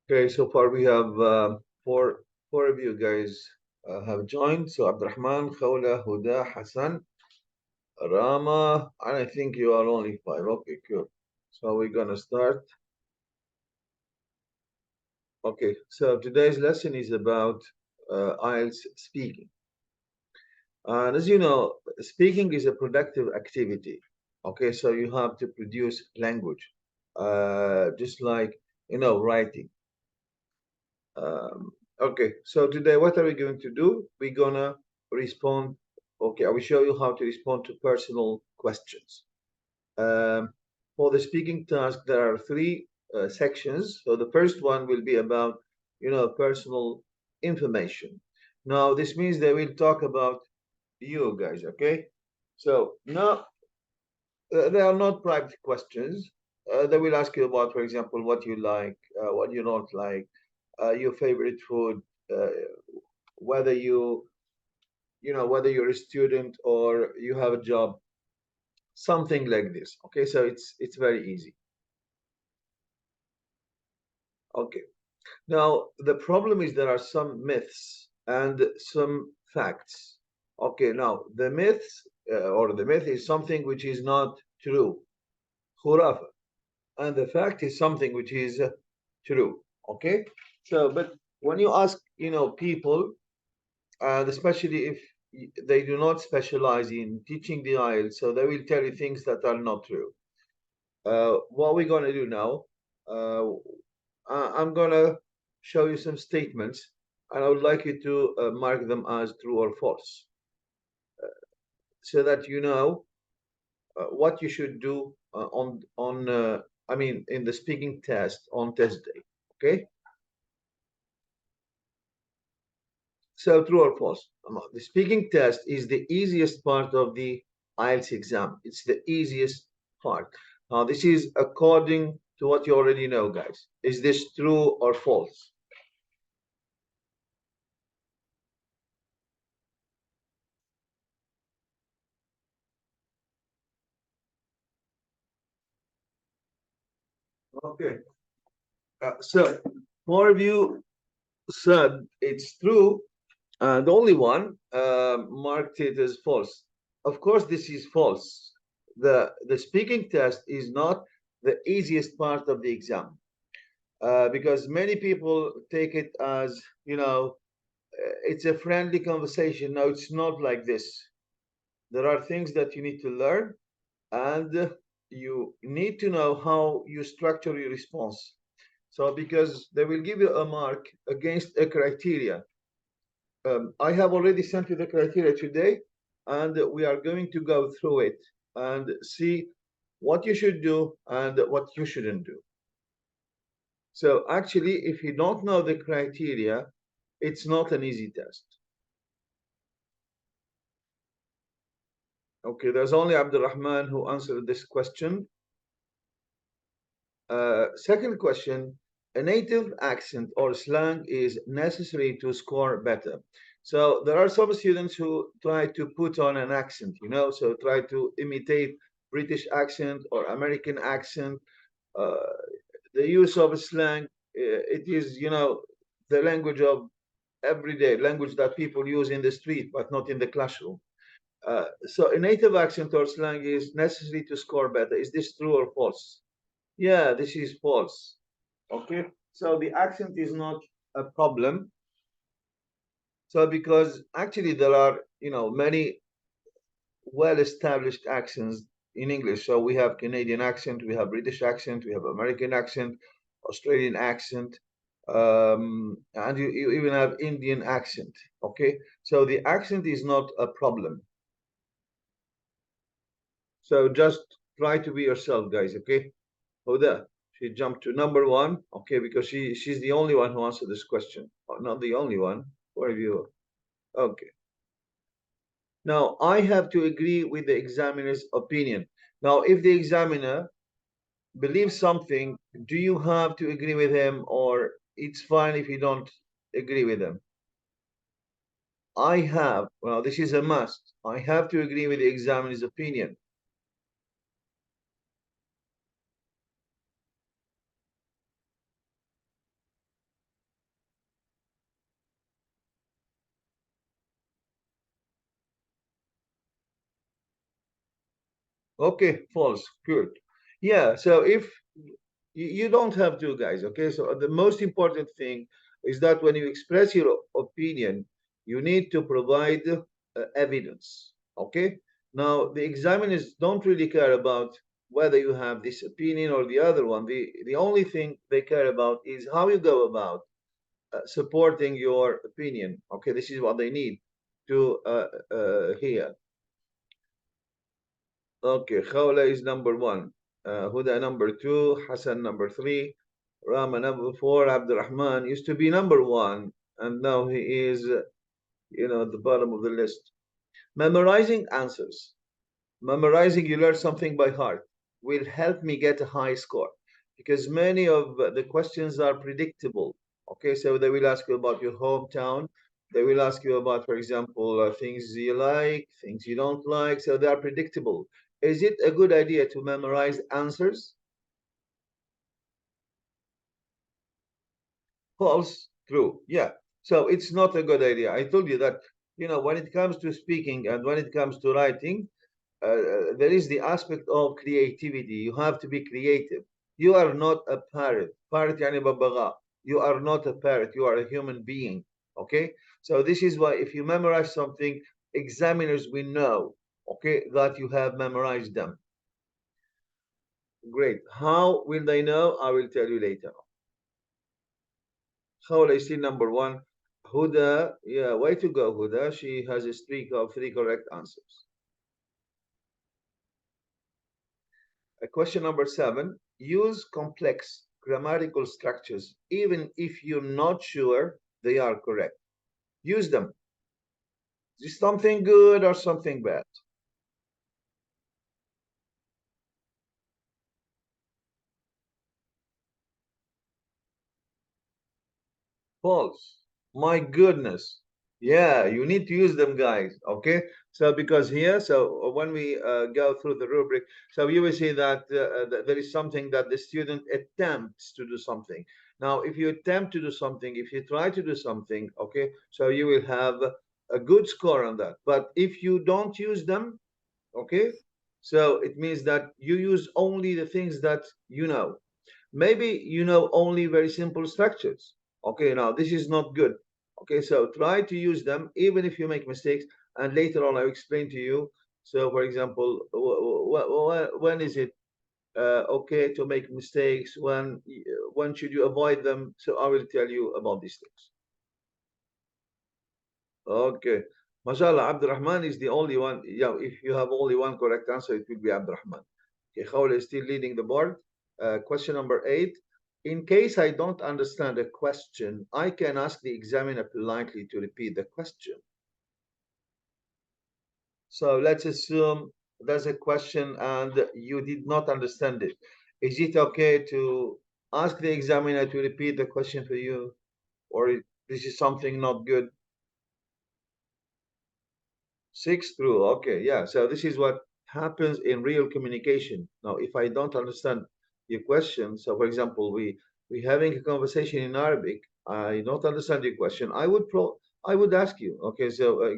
Okay, so far we have four of you guys have joined. So Abdurrahman, Khawla, Huda, Hassan, Rama, and I think you are only five. Okay, cool. So we're gonna start. Okay, so today's lesson is about IELTS speaking. And as you know, speaking is a productive activity. Okay, so you have to produce language, just like writing. Okay, so today what are we going to do? We're gonna respond. Okay, I will show you how to respond to personal questions. Um, for the speaking task, there are three sections. So the first one will be about, personal information. Now, this means they will talk about you guys, okay? So now they are not private questions. They will ask you about, for example, what you like, what you don't like, your favorite food, uh, whether whether you're a student or you have a job, something like this. Okay, so it's very easy. Okay. Now the problem is there are some myths and some facts. Okay, now the myths or the myth is something which is not true, khurafa, and the fact is something which is true. Okay, so but when you ask, people, especially if they do not specialize in teaching the IELTS, so they will tell you things that are not true. What we're going to do now, uh, I'm going to show you some statements, and I would like you to mark them as true or false, so that you know what you should do I mean, in the speaking test on test day. Okay, so true or false? The speaking test is the easiest part of the IELTS exam. It's the easiest part. Now, this is according to what you already know, guys. Is this true or false? Okay. So, more of you said it's true. The only one marked it as false. Of course, this is false. The speaking test is not the easiest part of the exam, because many people take it as, it's a friendly conversation. No, it's not like this. There are things that you need to learn, and you need to know how you structure your response. So, because they will give you a mark against a criteria. I have already sent you the criteria today, and we are going to go through it and see what you should do and what you shouldn't do. So actually, if you don't know the criteria, it's not an easy test. Okay, there's only Abdurrahman who answered this question. Second question, a native accent or slang is necessary to score better. So there are some students who try to put on an accent, so try to imitate British accent or American accent. Uh, the use of slang, it is, the language of everyday language that people use in the street, but not in the classroom. So a native accent or slang is necessary to score better. Is this true or false? Yeah, this is false. Okay, so the accent is not a problem. So because actually there are, many well-established accents in English. So we have Canadian accent, we have British accent, we have American accent, Australian accent, and you even have Indian accent. Okay, so the accent is not a problem. So just try to be yourself, guys. Okay. Hoda, she jumped to number one. Okay, because she's the only one who answered this question. Oh, not the only one. Where are you? Okay. Now I have to agree with the examiner's opinion. Now, if the examiner believes something, do you have to agree with him, or it's fine if you don't agree with him? I have. Well, this is a must. I have to agree with the examiner's opinion. Okay, false. Good. Yeah, so if you don't have to, guys, okay? So the most important thing is that when you express your opinion, you need to provide evidence, okay? Now, the examiners don't really care about whether you have this opinion or the other one. The only thing they care about is how you go about supporting your opinion, okay? This is what they need to hear. Okay, Khawla is number one. Huda number two. Hassan number three. Rama number four. Abdurrahman used to be number one, and now he is, at the bottom of the list. Memorizing answers. Memorizing, you learn something by heart, will help me get a high score because many of the questions are predictable. Okay, so they will ask you about your hometown. They will ask you about, for example, things you like, things you don't like. So they are predictable. Is it a good idea to memorize answers? False, true. Yeah. So it's not a good idea. I told you that, when it comes to speaking and when it comes to writing, there is the aspect of creativity. You have to be creative. You are not a parrot. Parrot yani babaga. You are not a parrot. You are a human being. Okay? So this is why if you memorize something, examiners will know, okay, that you have memorized them. Great. How will they know? I will tell you later. How will I see number one? Huda, yeah, way to go, Huda. She has a streak of three correct answers. Question number seven, use complex grammatical structures even if you're not sure they are correct. Use them. Is this something good or something bad? False. My goodness. Yeah, you need to use them, guys. Okay. So because here, so when we go through the rubric, so you will see that there is something that the student attempts to do something. Now, if you attempt to do something, if you try to do something, okay, so you will have a good score on that. But if you don't use them, okay, so it means that you use only the things that you know. Maybe you know only very simple structures. Okay, now this is not good. Okay, so try to use them even if you make mistakes, and later on I'll explain to you. So, for example, when is it okay to make mistakes? When should you avoid them? So I will tell you about these things. Okay. MashaAllah, Abdurrahman is the only one. Yeah, if you have only one correct answer, it will be Abdurrahman. Okay, Khawla is still leading the board. Question number eight. In case I don't understand a question, I can ask the examiner politely to repeat the question. So let's assume there's a question and you did not understand it. Is it okay to ask the examiner to repeat the question for you? Or this is something not good? Six through, okay, yeah. So this is what happens in real communication. Now, if I don't understand your question, so for example, we having a conversation in Arabic, I don't understand your question. I would ask you, okay, so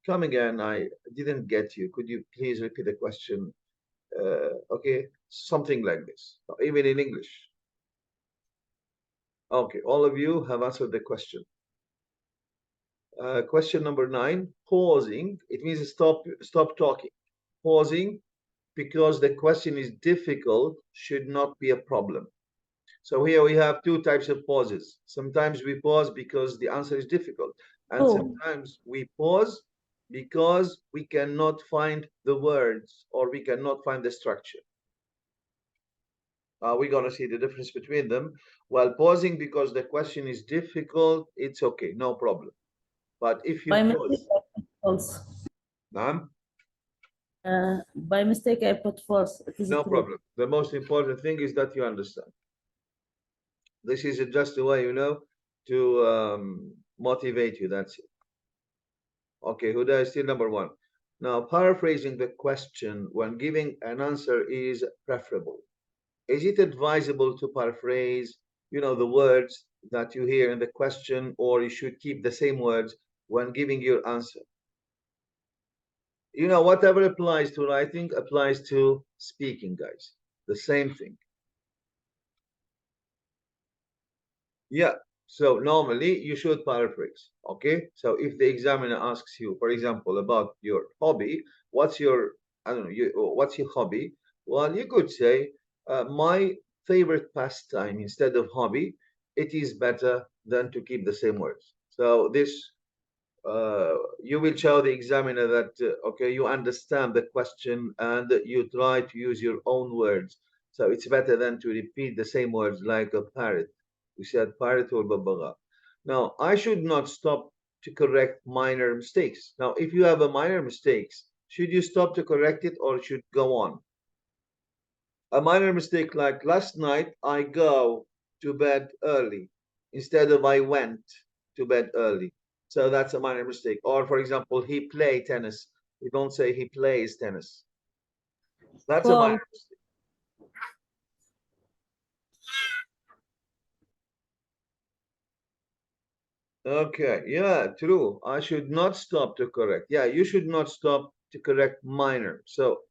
come again. I didn't get you. Could you please repeat the question? Okay, something like this, even in English. Okay, all of you have answered the question. Question number nine, pausing. It means stop talking. Pausing because the question is difficult should not be a problem. So here we have two types of pauses. Sometimes we pause because the answer is difficult, and sometimes we pause because we cannot find the words or we cannot find the structure. We're going to see the difference between them. While pausing because the question is difficult, it's okay, no problem. But if you By pause, mistake, I put false. By mistake, I put false. It is No true. problem. The most important thing is that you understand. This is just a way, to motivate you. That's it. Okay, Huda is still number one. Now, paraphrasing the question when giving an answer is preferable. Is it advisable to paraphrase, the words that you hear in the question, or you should keep the same words when giving your answer? You know, whatever applies to writing applies to speaking, guys. The same thing. Yeah. So normally you should paraphrase. Okay. So if the examiner asks you, for example, about your hobby, what's your, I don't know, what's your hobby? Well, you could say, my favorite pastime instead of hobby. It is better than to keep the same words. So this you will show the examiner that okay, you understand the question and you try to use your own words. So it's better than to repeat the same words like a parrot. We said parrot or babaga. Now I should not stop to correct minor mistakes. Now if you have a minor mistakes, should you stop to correct it or should go on? A minor mistake like last night I go to bed early instead of I went to bed early. So that's a minor mistake. Or for example, he play tennis. We don't say he plays tennis. That's a minor False. mistake. Okay, yeah, true. I should not stop to correct. Yeah, you should not stop to correct minor. So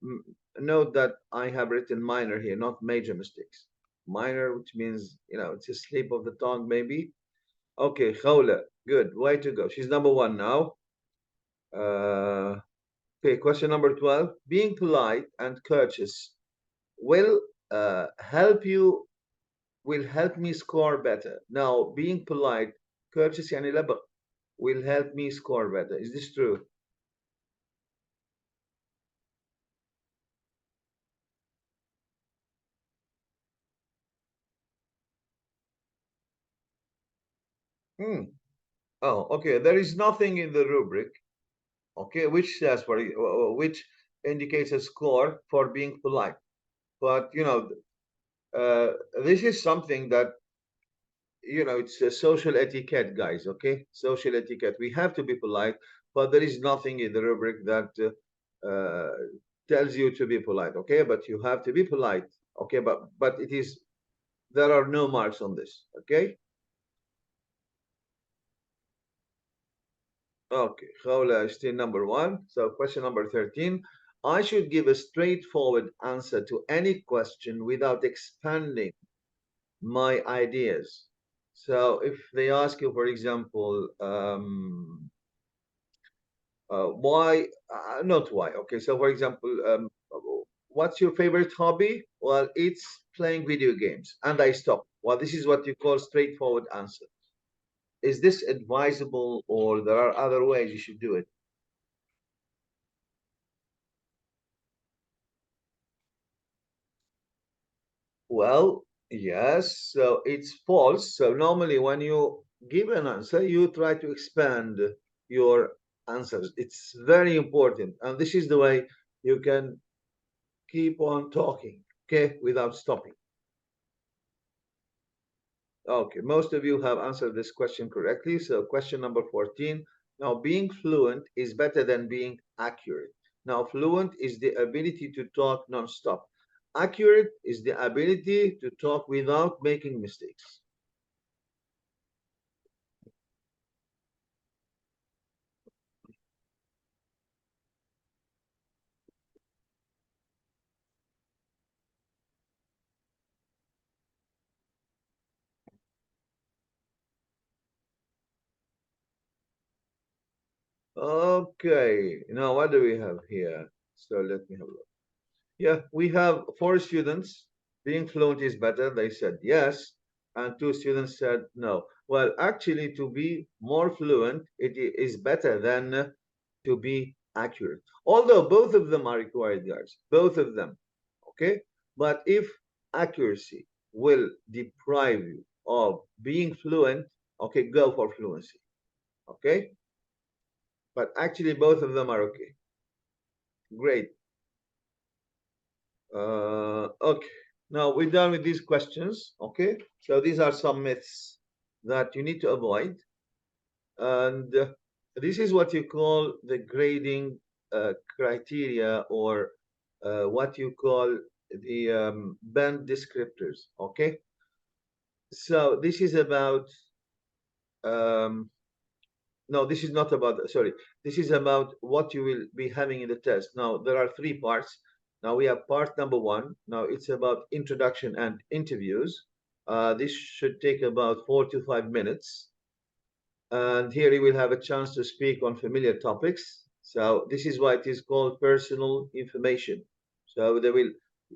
note that I have written minor here, not major mistakes. Minor, which means, you know, it's a slip of the tongue maybe. Okay, Khawla, good. Way to go. She's number one now. Uh, okay, question number 12. Being polite and courteous will help you, will help me score better. Now, being polite, courteous يعني لبق, will help me score better. Is this true? Hmm. Oh, okay. There is nothing in the rubric, okay, which says for which indicates a score for being polite. But you know, uh, this is something that you know, it's a social etiquette, guys. Okay, social etiquette. We have to be polite, but there is nothing in the rubric that tells you to be polite. Okay, but you have to be polite. Okay, but it is, there are no marks on this. Okay. Okay, Khawla is still number one. So question number 13. I should give a straightforward answer to any question without expanding my ideas. So if they ask you, for example, why, not why. Okay, so for example, what's your favorite hobby? Well, it's playing video games. And I stop. Well, this is what you call straightforward answer. Is this advisable or there are other ways you should do it? Well, yes, so it's false. So normally when you give an answer, you try to expand your answers. It's very important. And this is the way you can keep on talking, okay, without stopping. Okay, most of you have answered this question correctly. So question number 14. Now, being fluent is better than being accurate. Now, fluent is the ability to talk non-stop. Accurate is the ability to talk without making mistakes. Okay, now what do we have here? So let me have a look. Yeah, we have four students. Being fluent is better. They said yes. And two students said no. Well, actually, to be more fluent, it is better than to be accurate. Although both of them are required, guys. Both of them. Okay? But if accuracy will deprive you of being fluent, okay, go for fluency. Okay? But actually, both of them are okay. Great. Okay, now we're done with these questions. Okay, so these are some myths that you need to avoid, and this is what you call the grading criteria, or what you call the band descriptors. Okay, so this is about um, No, this is not about, sorry, this is about what you will be having in the test. Now, there are three parts. Now, we have part number one. Now, it's about introduction and interviews. This should take about 4 to 5 minutes. And here you will have a chance to speak on familiar topics. So this is why it is called personal information. So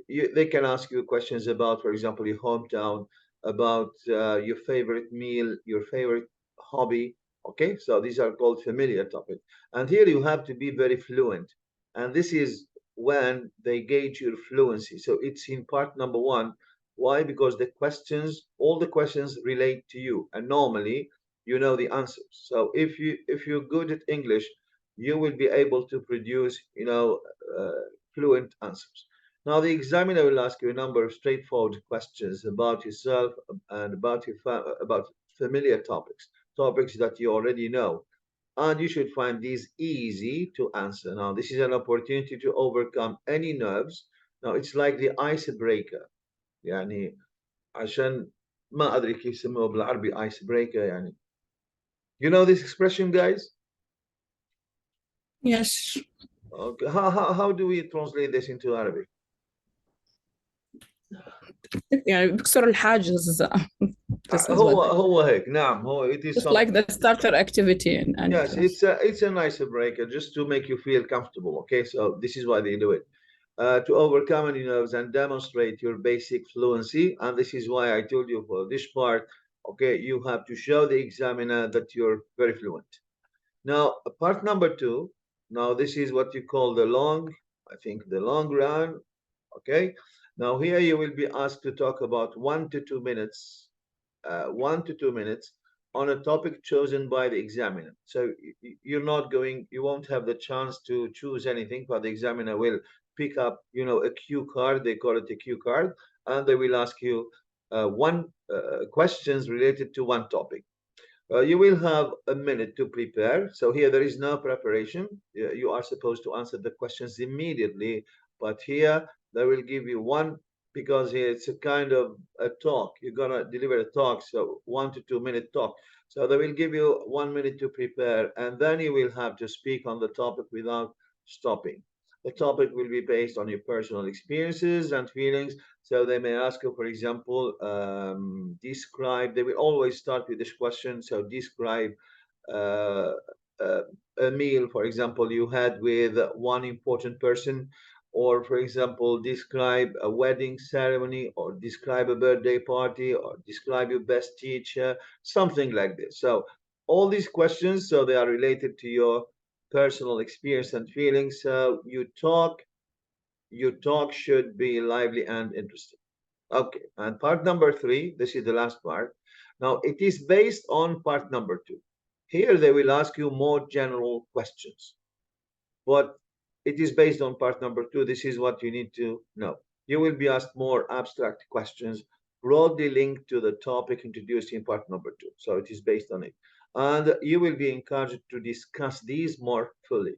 they can ask you questions about, for example, your hometown, about your favorite meal, your favorite hobby. Okay, so these are called familiar topics. And here you have to be very fluent. And this is when they gauge your fluency. So it's in part number one. Why? Because all the questions relate to you. And normally you know the answers. So if you're good at English, you will be able to produce fluent answers. Now the examiner will ask you a number of straightforward questions about yourself and about familiar topics that you already know, and you should find these easy to answer. Now this is an opportunity to overcome any nerves. Now it's like the icebreaker. يعني عشان ما ادري كيف يسموه بالعربي ice breaker يعني. You know this expression, guys? Yes. Okay. How do we translate this into Arabic? يعني بكسر الحاجز. This is هو what هو هيك نعم هو it is it's like the starter activity in any yes class. it's a nice breaker just to make you feel comfortable. Okay, so this is why they do it, to overcome any nerves and demonstrate your basic fluency. And this is why I told you for this part, okay, you have to show the examiner that you're very fluent. Now part number two. Now this is what you call the long run. Okay, now here you will be asked to talk about 1 to 2 minutes, 1 to 2 minutes on a topic chosen by the examiner. So you won't have the chance to choose anything, but the examiner will pick up, a cue card. They call it a cue card, and they will ask you one questions related to one topic. You will have a minute to prepare. So here there is no preparation. You are supposed to answer the questions immediately. But here they will give you one, because here it's a kind of a talk. You're gonna deliver a talk, so 1 to 2 minute talk. So they will give you 1 minute to prepare, and then you will have to speak on the topic without stopping. The topic will be based on your personal experiences and feelings. So they may ask you, for example, describe. They will always start with this question. So describe uh, uh, a meal, for example, you had with one important person, or for example, describe a wedding ceremony, or describe a birthday party, or describe your best teacher, something like this. So all these questions, so they are related to your personal experience and feelings. So your talk should be lively and interesting. Okay, and part number three, this is the last part. Now, it is based on part number two. Here, they will ask you more general questions, but it is based on part number two. This is what you need to know. You will be asked more abstract questions, broadly linked to the topic introduced in part number two. So it is based on it. And you will be encouraged to discuss these more fully.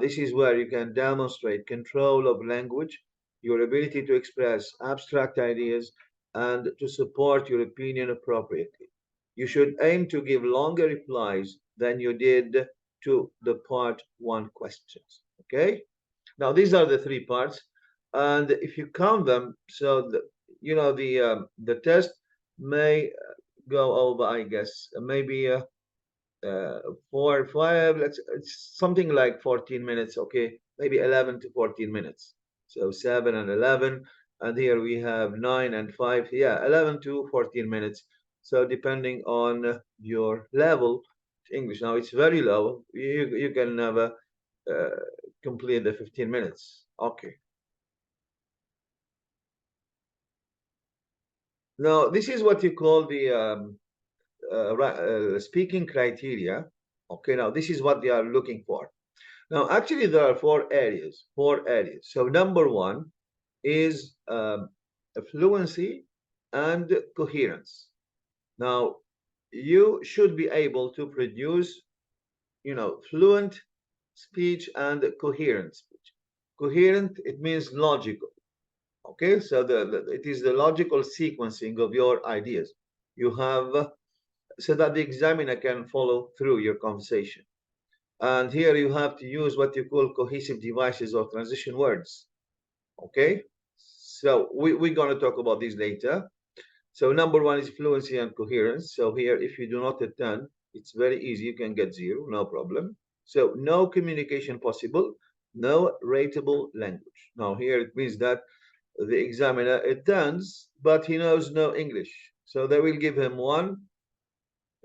This is where you can demonstrate control of language, your ability to express abstract ideas, and to support your opinion appropriately. You should aim to give longer replies than you did to the part one questions. Okay? Now, these are the three parts. And if you count them, so the test may go over, I guess, maybe 4 or 5, it's something like 14 minutes. Okay, maybe 11 to 14 minutes. So 7 and 11, and here we have 9 and 5. Yeah, 11 to 14 minutes. So depending on your level of English. Now it's very low. You can never complete the 15 minutes. Okay. Now this is what you call the speaking criteria. Okay, now this is what they are looking for. Now, actually, there are four areas. Four areas. So, number one is fluency and coherence. Now, you should be able to produce, fluent speech and coherent speech. Coherent, it means logical. Okay, so it is the logical sequencing of your ideas. You have so that the examiner can follow through your conversation. And here you have to use what you call cohesive devices or transition words. Okay, so we're going to talk about these later. So number one is fluency and coherence. So here, if you do not attend, it's very easy. You can get 0, no problem. So no communication possible, no rateable language. Now here it means that the examiner attends, but he knows no English. So they will give him 1,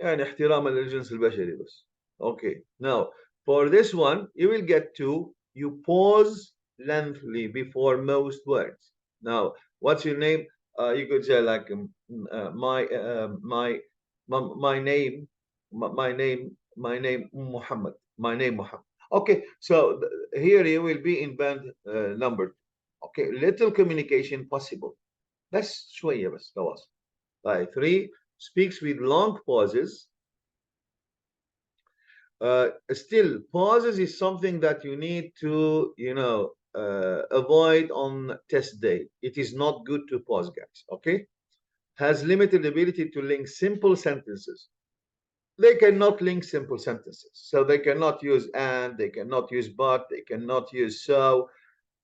يعني احتراما للجنس البشري بس. Okay, now for this one, you will get 2. You pause lengthily before most words. Now, what's your name? You could say like my name, my name Muhammad. My name Muhammad. Okay, so here you will be in band number 2. Okay, little communication possible. بس شوية بس خلاص. By 3, speaks with long pauses. Still, pauses is something that you need to, avoid on test day. It is not good to pause, guys. Okay? Has limited ability to link simple sentences. They cannot link simple sentences. So they cannot use and, they cannot use but, they cannot use so,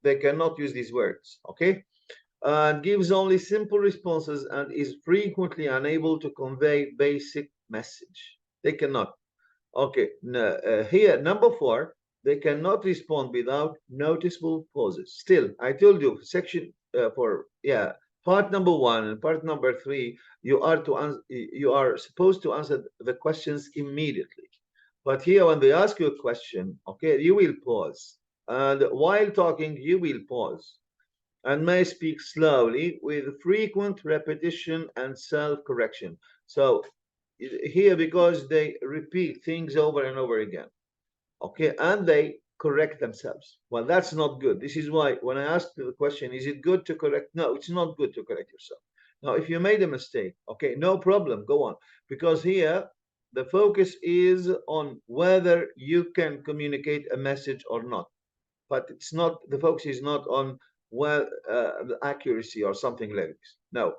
they cannot use these words. Okay? And gives only simple responses and is frequently unable to convey basic message. They cannot. Okay, here number 4, they cannot respond without noticeable pauses. Still, I told you section part number 1 and part number 3, you are supposed to answer the questions immediately. But here, when they ask you a question, okay, you will pause, and while talking, you will pause, and may speak slowly with frequent repetition and self-correction. So here, because they repeat things over and over again, okay, and they correct themselves. Well, that's not good. This is why when I asked the question, is it good to correct? No, it's not good to correct yourself. Now, if you made a mistake, okay, no problem, go on, because here the focus is on whether you can communicate a message or not. But it's not, the focus is not on the accuracy or something like this. No,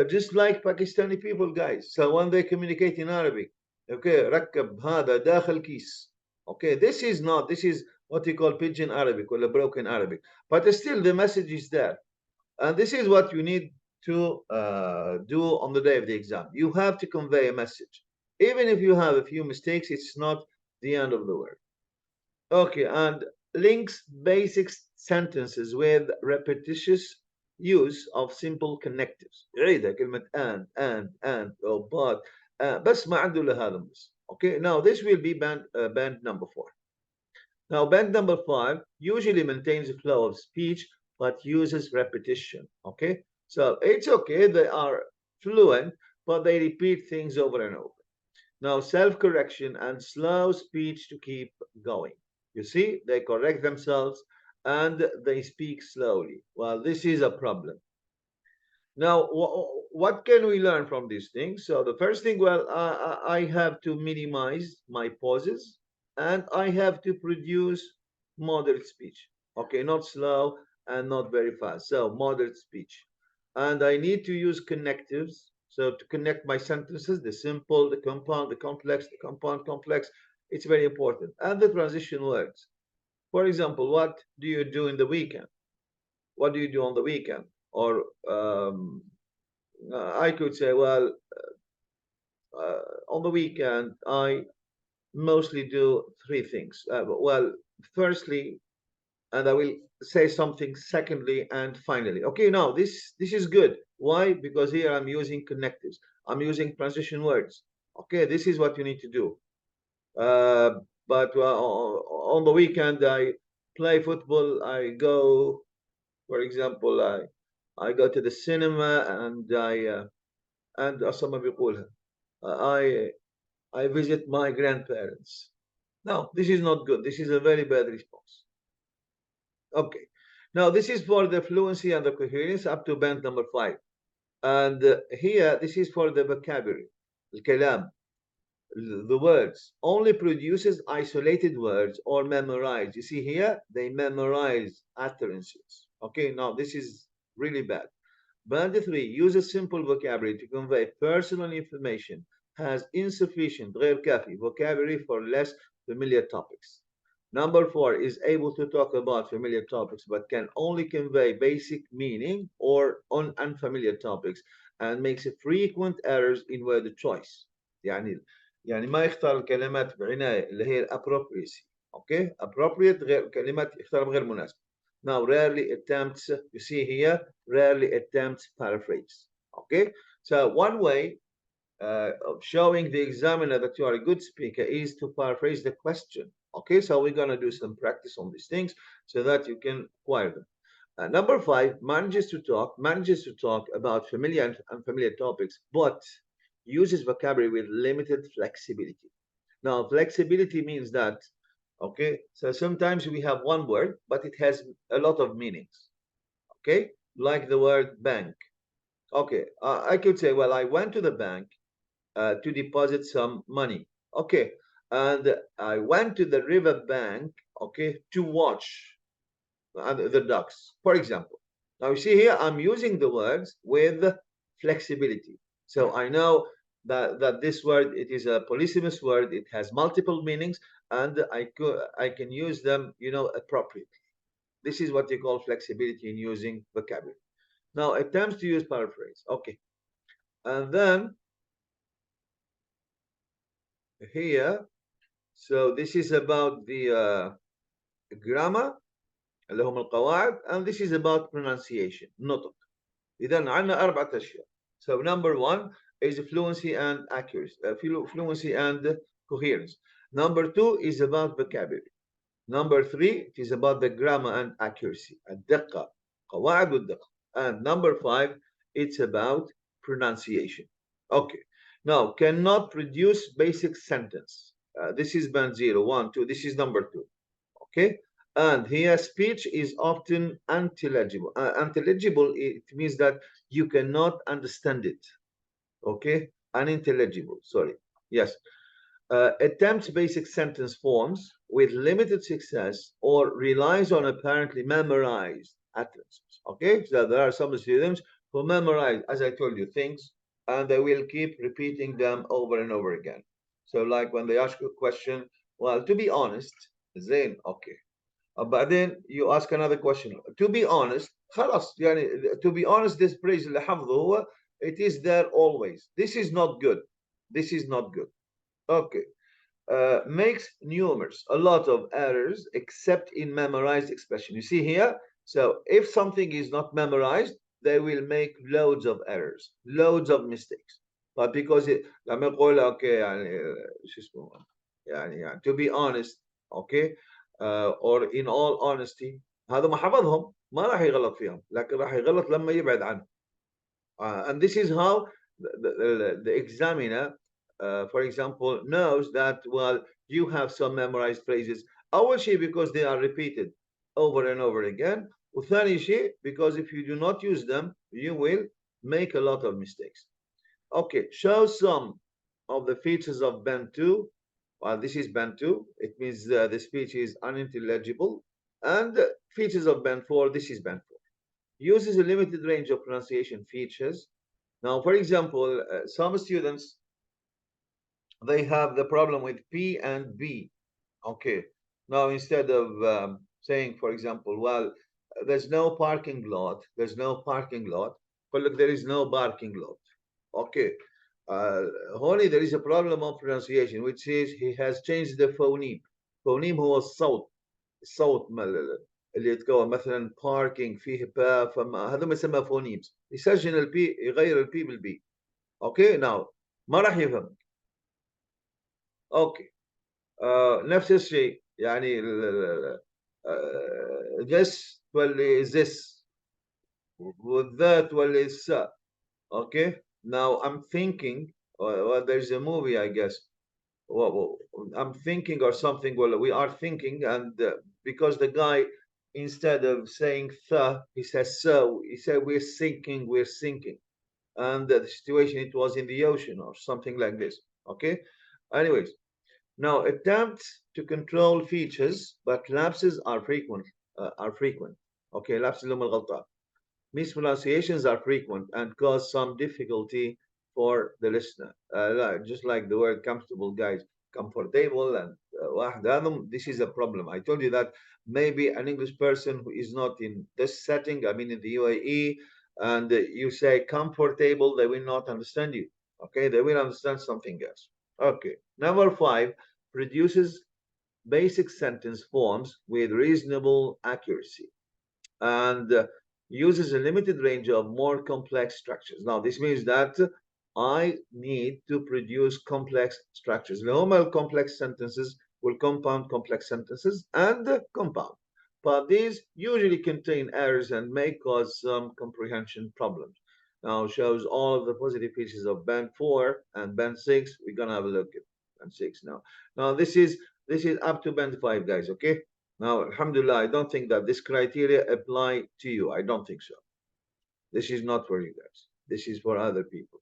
just like Pakistani people, guys. So when they communicate in Arabic, okay, ركب هذا داخل كيس. Okay, this is what you call pigeon Arabic or broken Arabic. But still, the message is there, and this is what you need to do on the day of the exam. You have to convey a message, even if you have a few mistakes. It's not the end of the world. Okay, and links basic sentences with repetitious use of simple connectives. عيدها كلمة and or but بس ما عنده إلا هذا بس. Okay, now this will be band number 4. Now band number 5 usually maintains a flow of speech but uses repetition. Okay, so it's okay, they are fluent but they repeat things over and over. Now self-correction and slow speech to keep going. You see, they correct themselves and they speak slowly. Well, this is a problem. Now, what can we learn from these things? So the first thing, well, I have to minimize my pauses and I have to produce moderate speech. Okay, not slow and not very fast. So moderate speech. And I need to use connectives. So to connect my sentences, the simple, the compound, the complex, the compound, complex, it's very important. And the transition words. For example, what do you do in the weekend? What do you do on the weekend? Or I could say, well, on the weekend, I mostly do 3 things. Well, firstly, and I will say something secondly and finally. Okay, now this is good. Why? Because here I'm using connectives. I'm using transition words. Okay, this is what you need to do. But on the weekend, I play football. I go, for example, I go to the cinema and أصلا بيقولها I visit my grandparents. No, this is not good. This is a very bad response. Okay, now this is for the fluency and the coherence up to band number 5. And here, this is for the vocabulary, الكلام, the words. Only produces isolated words or memorize. You see here, they memorize utterances. Okay, now this is really bad. Band 3 uses simple vocabulary to convey personal information has insufficient غير كافي vocabulary for less familiar topics. Number 4 is able to talk about familiar topics but can only convey basic meaning or on unfamiliar topics and makes frequent errors in word choice. يعني ما يختار الكلمات بعناية اللي هي appropriacy. Okay, appropriate غير كلمات يختار غير مناسبة. Now rarely attempts, you see here, rarely attempts paraphrase. Okay, so one way of showing the examiner that you are a good speaker is to paraphrase the question. Okay, so we're going to do some practice on these things so that you can acquire them. Number 5, manages to talk about familiar and unfamiliar topics, but uses vocabulary with limited flexibility. Now, flexibility means that, okay, so sometimes we have one word, but it has a lot of meanings. Okay, like the word bank. Okay, I could say, well, I went to the bank to deposit some money. Okay, and I went to the river bank, okay, to watch the ducks, for example. Now you see here, I'm using the words with flexibility. So I know that this word, it is a polysemous word, it has multiple meanings, and I can use them, appropriately. This is what you call flexibility in using vocabulary. Now attempts to use paraphrase. Okay, and then here, so this is about the grammar اللي هم القواعد, and this is about pronunciation, نطق. إذا عندنا 4 أشياء. So number 1 is fluency and accuracy, fluency and coherence. Number 2 is about vocabulary. Number 3, it is about the grammar and accuracy, الدقة, قواعد والدقة. And number 5, it's about pronunciation. Okay. Now, cannot produce basic sentence. This is band 0, 1, 2. This is number 2. Okay. And here speech is often unintelligible. Unintelligible, it means that you cannot understand it. Okay, unintelligible, sorry. Yes. Attempts basic sentence forms with limited success or relies on apparently memorized utterances. Okay, so there are some students who memorize, as I told you, things, and they will keep repeating them over and over again. So like when they ask you a question, well, to be honest, Zain, okay. But then you ask another question. To be honest, خلاص يعني to be honest, this phrase اللي حفظه هو, it is there always. This is not good. This is not good. Okay. Makes numerous, a lot of errors except in memorized expression. You see here? So if something is not memorized, they will make loads of errors, loads of mistakes. But because it, لما يقول okay يعني شو اسمه يعني to be honest, okay, or in all honesty, هذا ما حفظهم ما راح يغلط فيهم لكن راح يغلط لما يبعد عنه. And this is how the examiner, for example, knows that, well, you have some memorized phrases. أول شيء because they are repeated over and over again. وثاني شيء because if you do not use them, you will make a lot of mistakes. Okay, show some of the features of band 2. Well, this is band 2. It means the speech is unintelligible. And features of band 4, this is band 4. Uses a limited range of pronunciation features. Now, for example, some students, they have the problem with P and B. Okay. Now, instead of saying, for example, well, there's no parking lot, there's no parking lot, but look, there is no parking lot. Okay. Honey, there is a problem of pronunciation, which is he has changed the phoneme. phoneme هو الصوت اللي يتكون مثلا parking فيه با, فما هذا ما يسمى phonemes. يسجل البي, يغير البي بالبي. اوكي. ناو ما راح يفهم. اوكي. نفس الشيء يعني this تولي this وذات تولي س. Okay. Now I'm thinking, well, there's a movie, I guess. Well, I'm thinking or something. Well, we are thinking, and because the guy, instead of saying the, he says so. He said we're sinking, and the situation, it was in the ocean or something like this. Okay. Anyways, now attempts to control features, but lapses are frequent. Okay, lapses mispronunciations are frequent and cause some difficulty for the listener. Just like the word comfortable, guys, comfortable and this is a problem. I told you that maybe an English person who is not in this setting, I mean in the UAE, and you say comfortable, they will not understand you. Okay, they will understand something else. Okay, number 5, produces basic sentence forms with reasonable accuracy and uses a limited range of more complex structures. Now, this means that I need to produce complex structures. Normal complex sentences will compound complex sentences and compound. But these usually contain errors and may cause some comprehension problems. Now, shows all of the positive features of band 4 and band 6. We're going to have a look at band 6 now. Now, this is up to band 5, guys, okay? Now, alhamdulillah, I don't think that this criteria apply to you. I don't think so. This is not for you guys. This is for other people.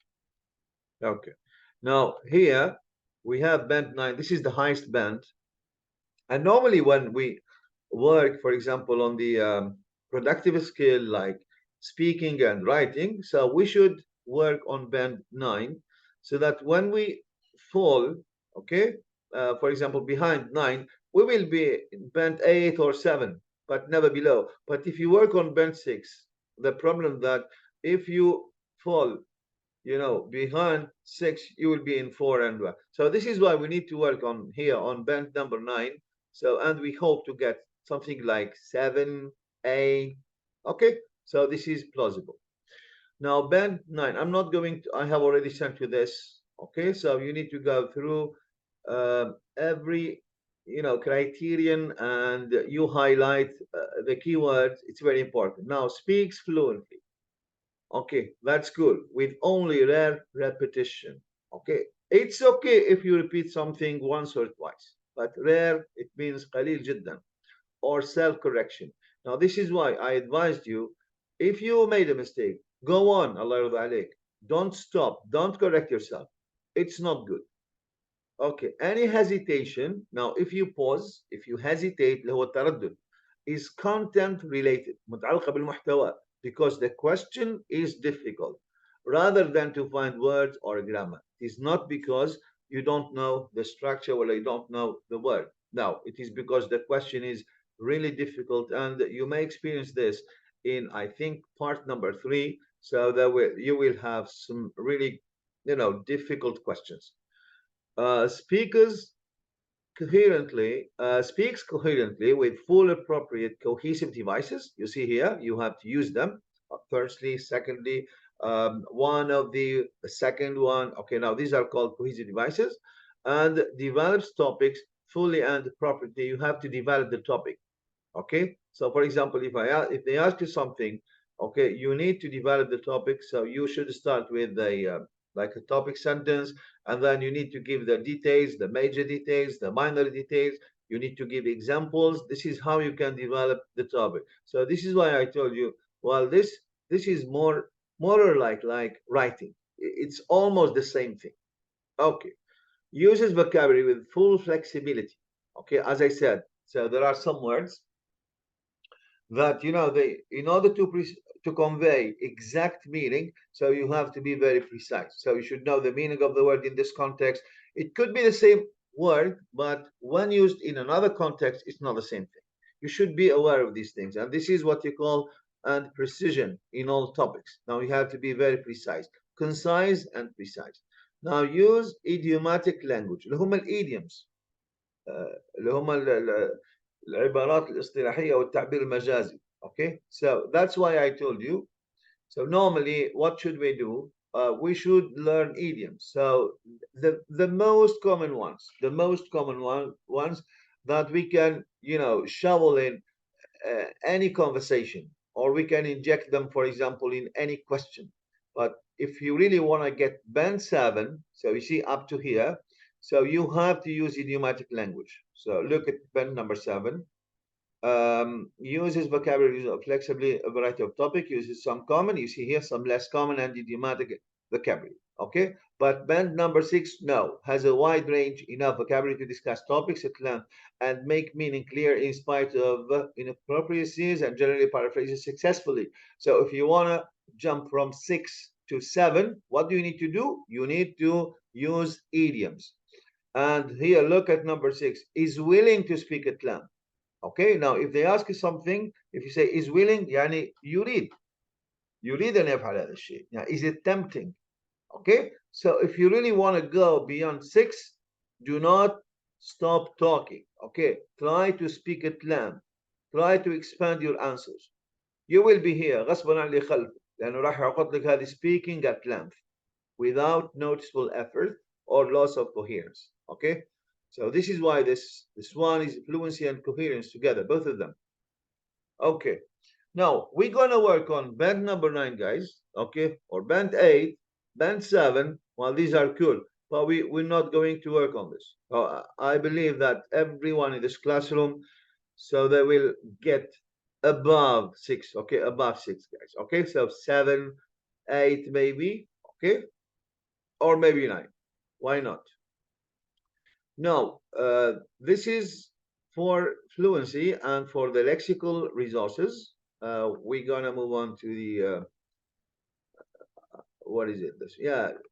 Okay. Now, here we have band 9. This is the highest band. And normally when we work, for example, on the productive skill like speaking and writing, so we should work on band 9 so that when we fall, okay, for example, behind 9, we will be in band 8 or 7, but never below. But if you work on band 6, the problem that if you fall, behind 6, you will be in 4 and 1. So this is why we need to work on here on band number 9. So, and we hope to get something like 7, 8. Okay, so this is plausible. Now, band 9, I'm not going to, I have already sent you this. Okay, so you need to go through every, criterion and you highlight the keywords. It's very important. Now, speaks fluently. Okay, that's good. With only rare repetition. Okay, it's okay if you repeat something once or twice, but rare, it means قليل جدا, or self-correction. Now, this is why I advised you, if you made a mistake, go on, Allah yarda alayk. Don't stop, don't correct yourself. It's not good. Okay, any hesitation, now if you pause, if you hesitate, اللي هو التردد, is content related, متعلقة بالمحتوى, because the question is difficult, rather than to find words or grammar. It is not because you don't know the structure or you don't know the word. No, it is because the question is really difficult, and you may experience this in, I think, part number 3. So that you will have some really, difficult questions. Speaks coherently with full appropriate cohesive devices. You see here, you have to use them. Firstly, secondly, one of the second one. Okay, now these are called cohesive devices, and develops topics fully and properly. You have to develop the topic. Okay, so for example, if they ask you something, okay, you need to develop the topic. So you should start with a like a topic sentence, and then you need to give the details, the major details, the minor details. You need to give examples. This is how you can develop the topic. So this is why I told you, well, this is more or like writing. It's almost the same thing. Okay, uses vocabulary with full flexibility. Okay, as I said, so there are some words that they, in order to convey exact meaning, so you have to be very precise. So you should know the meaning of the word in this context. It could be the same word, but when used in another context, it's not the same thing. You should be aware of these things, and this is what you call and precision in all topics. Now you have to be very precise, concise and precise. Now use idiomatic language اللي هم الidioms اللي هم العبارات الاصطلاحية والتعبير المجازي. Okay, so that's why I told you. So normally, what should we do? We should learn idioms. So the most common ones, ones that we can shovel in any conversation, or we can inject them, for example, in any question. But if you really want to get band 7, so you see up to here, so you have to use idiomatic language. So look at band number 7. Uses vocabulary flexibly, a variety of topic, uses some common, you see here some less common and idiomatic vocabulary. Okay, but band number 6, no, has a wide range, enough vocabulary to discuss topics at length and make meaning clear in spite of inappropriacies, and generally paraphrases successfully. So if you want to jump from 6 to 7, what do you need to do? You need to use idioms. And here, look at number 6, is willing to speak at length. Okay, now if they ask you something, if you say is willing, يعني يريد أن يفعل هذا الشيء. Now, is it tempting? Okay, so if you really want to go beyond 6, do not stop talking. Okay, try to speak at length. Try to expand your answers. You will be here غصبا عن اللي خلفك لأنه راح يعقد لك هذه speaking at length without noticeable effort or loss of coherence. Okay, so this is why this one is fluency and coherence together, both of them. Okay, now we're gonna work on band number 9, guys. Okay, or band 8, band 7. Well, these are cool, but we're not going to work on this. I believe that everyone in this classroom, so they will get above 6. Okay, above 6, guys. Okay, so 7, 8 maybe. Okay, or maybe 9. Why not? Now, this is for fluency and for the lexical resources. We're gonna move on to the what is it?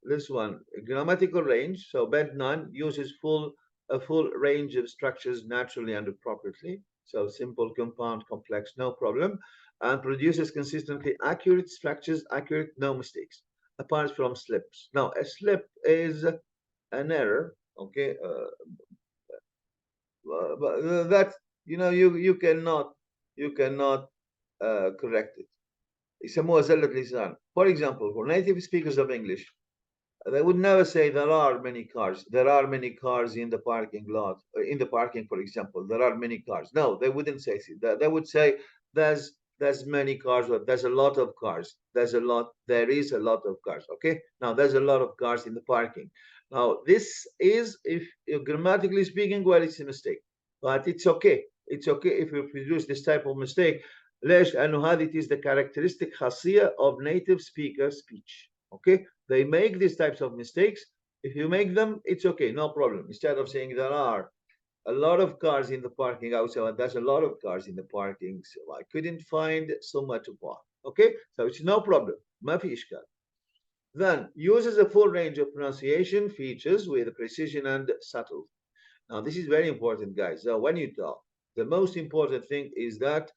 This one, grammatical range. So band 9 uses a full range of structures naturally and appropriately. So simple, compound, complex, no problem, and produces consistently accurate structures, accurate, no mistakes, apart from slips. Now, a slip is an error. Okay, but that you cannot correct it. يسموها زلة لسان. For example, for native speakers of English, they would never say there are many cars. There are many cars in the parking lot. In the parking, for example, there are many cars. No, they wouldn't say that. They would say there's many cars, or there's a lot of cars. There is a lot of cars. Okay. Now there's a lot of cars in the parking. Now this is, if grammatically speaking, well, it's a mistake, but it's okay. It's okay if you produce this type of mistake. ليش؟ لأنه هذه is the characteristic خاصية of native speaker speech. Okay, they make these types of mistakes. If you make them, it's okay, no problem. Instead of saying there are a lot of cars in the parking, I would say there's a lot of cars in the parking, so I couldn't find somewhere to park. Okay, so it's no problem. ما في إشكال. Then uses a full range of pronunciation features with precision and subtlety. Now this is very important, guys. So when you talk, the most important thing is that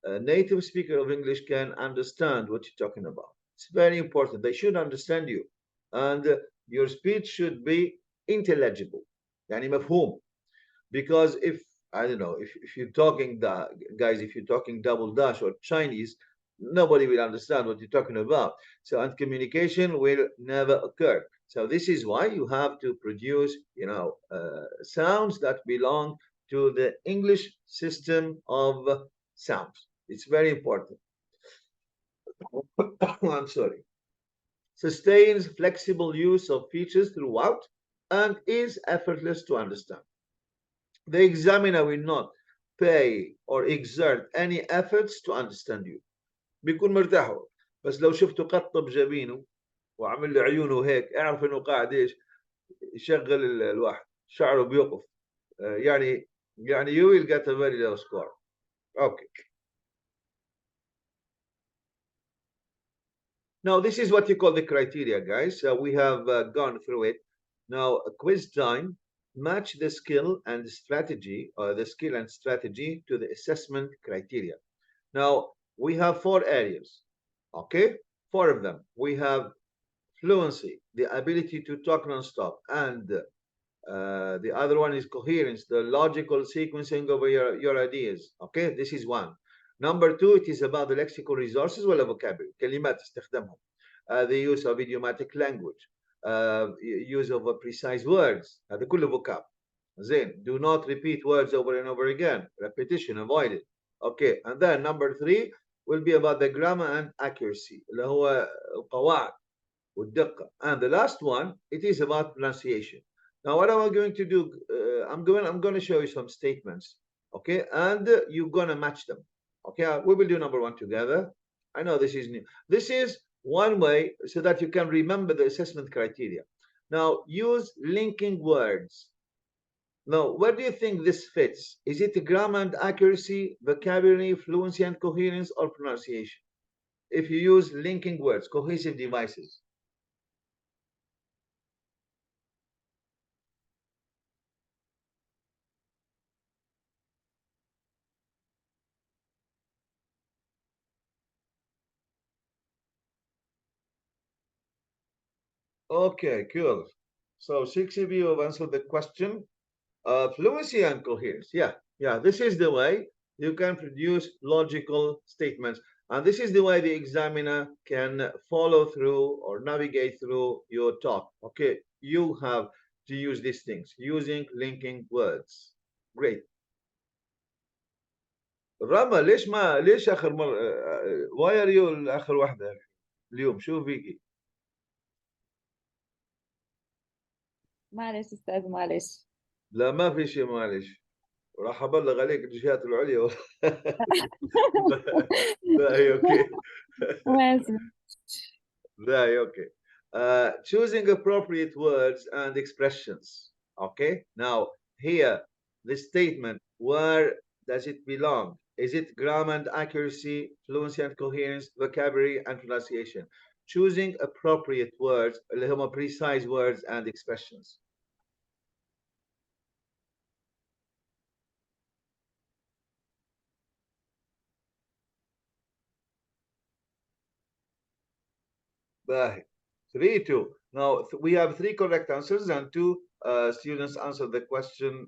a native speaker of English can understand what you're talking about. It's very important. They should understand you, and your speech should be intelligible, يعني مفهوم. Because if I don't know, if you're talking guys, if you're talking double dash or Chinese, nobody will understand what you're talking about. So, and communication will never occur. So this is why you have to produce, sounds that belong to the English system of sounds. It's very important. I'm sorry. Sustains flexible use of features throughout and is effortless to understand. The examiner will not pay or exert any efforts to understand you. بيكون مرتاح هو. بس لو شفته قط بجبينه وعمل له عيونه هيك، اعرف انه قاعد ايش يشغل الواحد، شعره بيوقف. يعني you will get a very low score. Okay. Now, this is what you call the criteria, guys. We have gone through it. Now, quiz time. Match the skill and strategy, or the skill and strategy to the assessment criteria. Now, we have 4 areas, okay? 4 of them. We have fluency, the ability to talk non-stop, and the other one is coherence, the logical sequencing of your ideas, okay? This is 1. Number 2, it is about the lexical resources ولا vocabulary. كلمات استخدامهم. The use of idiomatic language. Use of precise words. هذا كله vocab. زين. Do not repeat words over and over again. Repetition, avoid it. Okay. And then number 3 will be about the grammar and accuracy. اللي هو القواعد والدقة. And the last one, it is about pronunciation. Now, what am I going to do? I'm going to show you some statements. Okay, and you're going to match them. Okay, we will do number 1 together. I know this is new. This is one way so that you can remember the assessment criteria. Now, use linking words. Now, where do you think this fits? Is it grammar and accuracy, vocabulary, fluency and coherence, or pronunciation? if you use linking words, cohesive devices. Okay, cool. So 6 of you have answered the question. Fluency and coherence. Yeah, this is the way you can produce logical statements. And this is the way the examiner can follow through or navigate through your talk. Okay, you have to use these things using linking words. Great. رما ليش اخر مره واي ار يو اخر واحده اليوم شو فيكي؟ معلش أستاذ معلش. لا ما في شيء معلش راح ابلغ عليك الجهات العليا باهي اوكي باهي اوكي choosing appropriate words and expressions. Okay, now here the statement, where does it belong? Is it grammar and accuracy, fluency and coherence, vocabulary and pronunciation? Choosing appropriate words اللي هم precise words and expressions. باهي 3-2. Now we have 3 correct answers and 2 students answered the question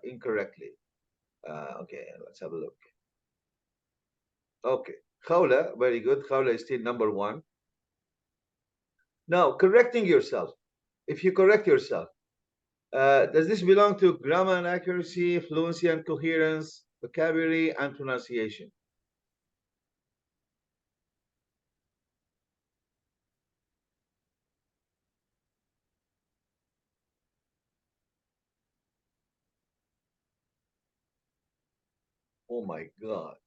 incorrectly. Okay, let's have a look. Okay, Khawla, very good. Khawla is still number 1. Now, correcting yourself. If you correct yourself, does this belong to grammar and accuracy, fluency and coherence, vocabulary and pronunciation? Oh my God.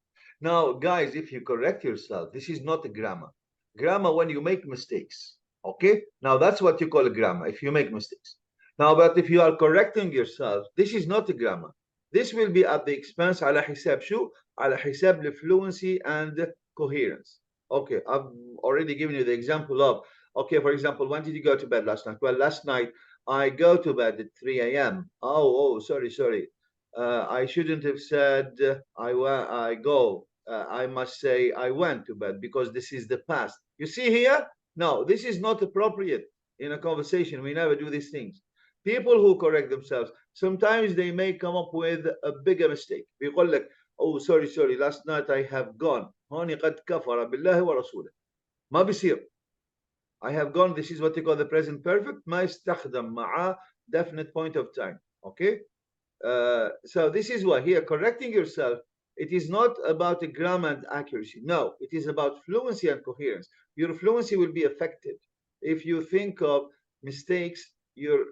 Now, guys, if you correct yourself, this is not a grammar. Grammar when you make mistakes. Okay? Now, that's what you call a grammar, if you make mistakes. Now, but if you are correcting yourself, this is not a grammar. This will be at the expense على حساب شو؟ على حساب the fluency and coherence. Okay, I've already given you the example of, okay, for example, when did you go to bed last night? Well, last night I go to bed at 3 a.m. Oh, sorry. I shouldn't have said I go. I must say I went to bed because this is the past. You see here? No, this is not appropriate in a conversation. We never do these things. People who correct themselves, sometimes they may come up with a bigger mistake. بيقول لك, oh, sorry, last night I have gone. هوني قد كفر بالله ورسوله. ما بيصير. I have gone, this is what you call the present perfect. ما يستخدم مع definite point of time. Okay? So this is why here correcting yourself, it is not about a grammar and accuracy. No, it is about fluency and coherence. Your fluency will be affected. If you think of mistakes, your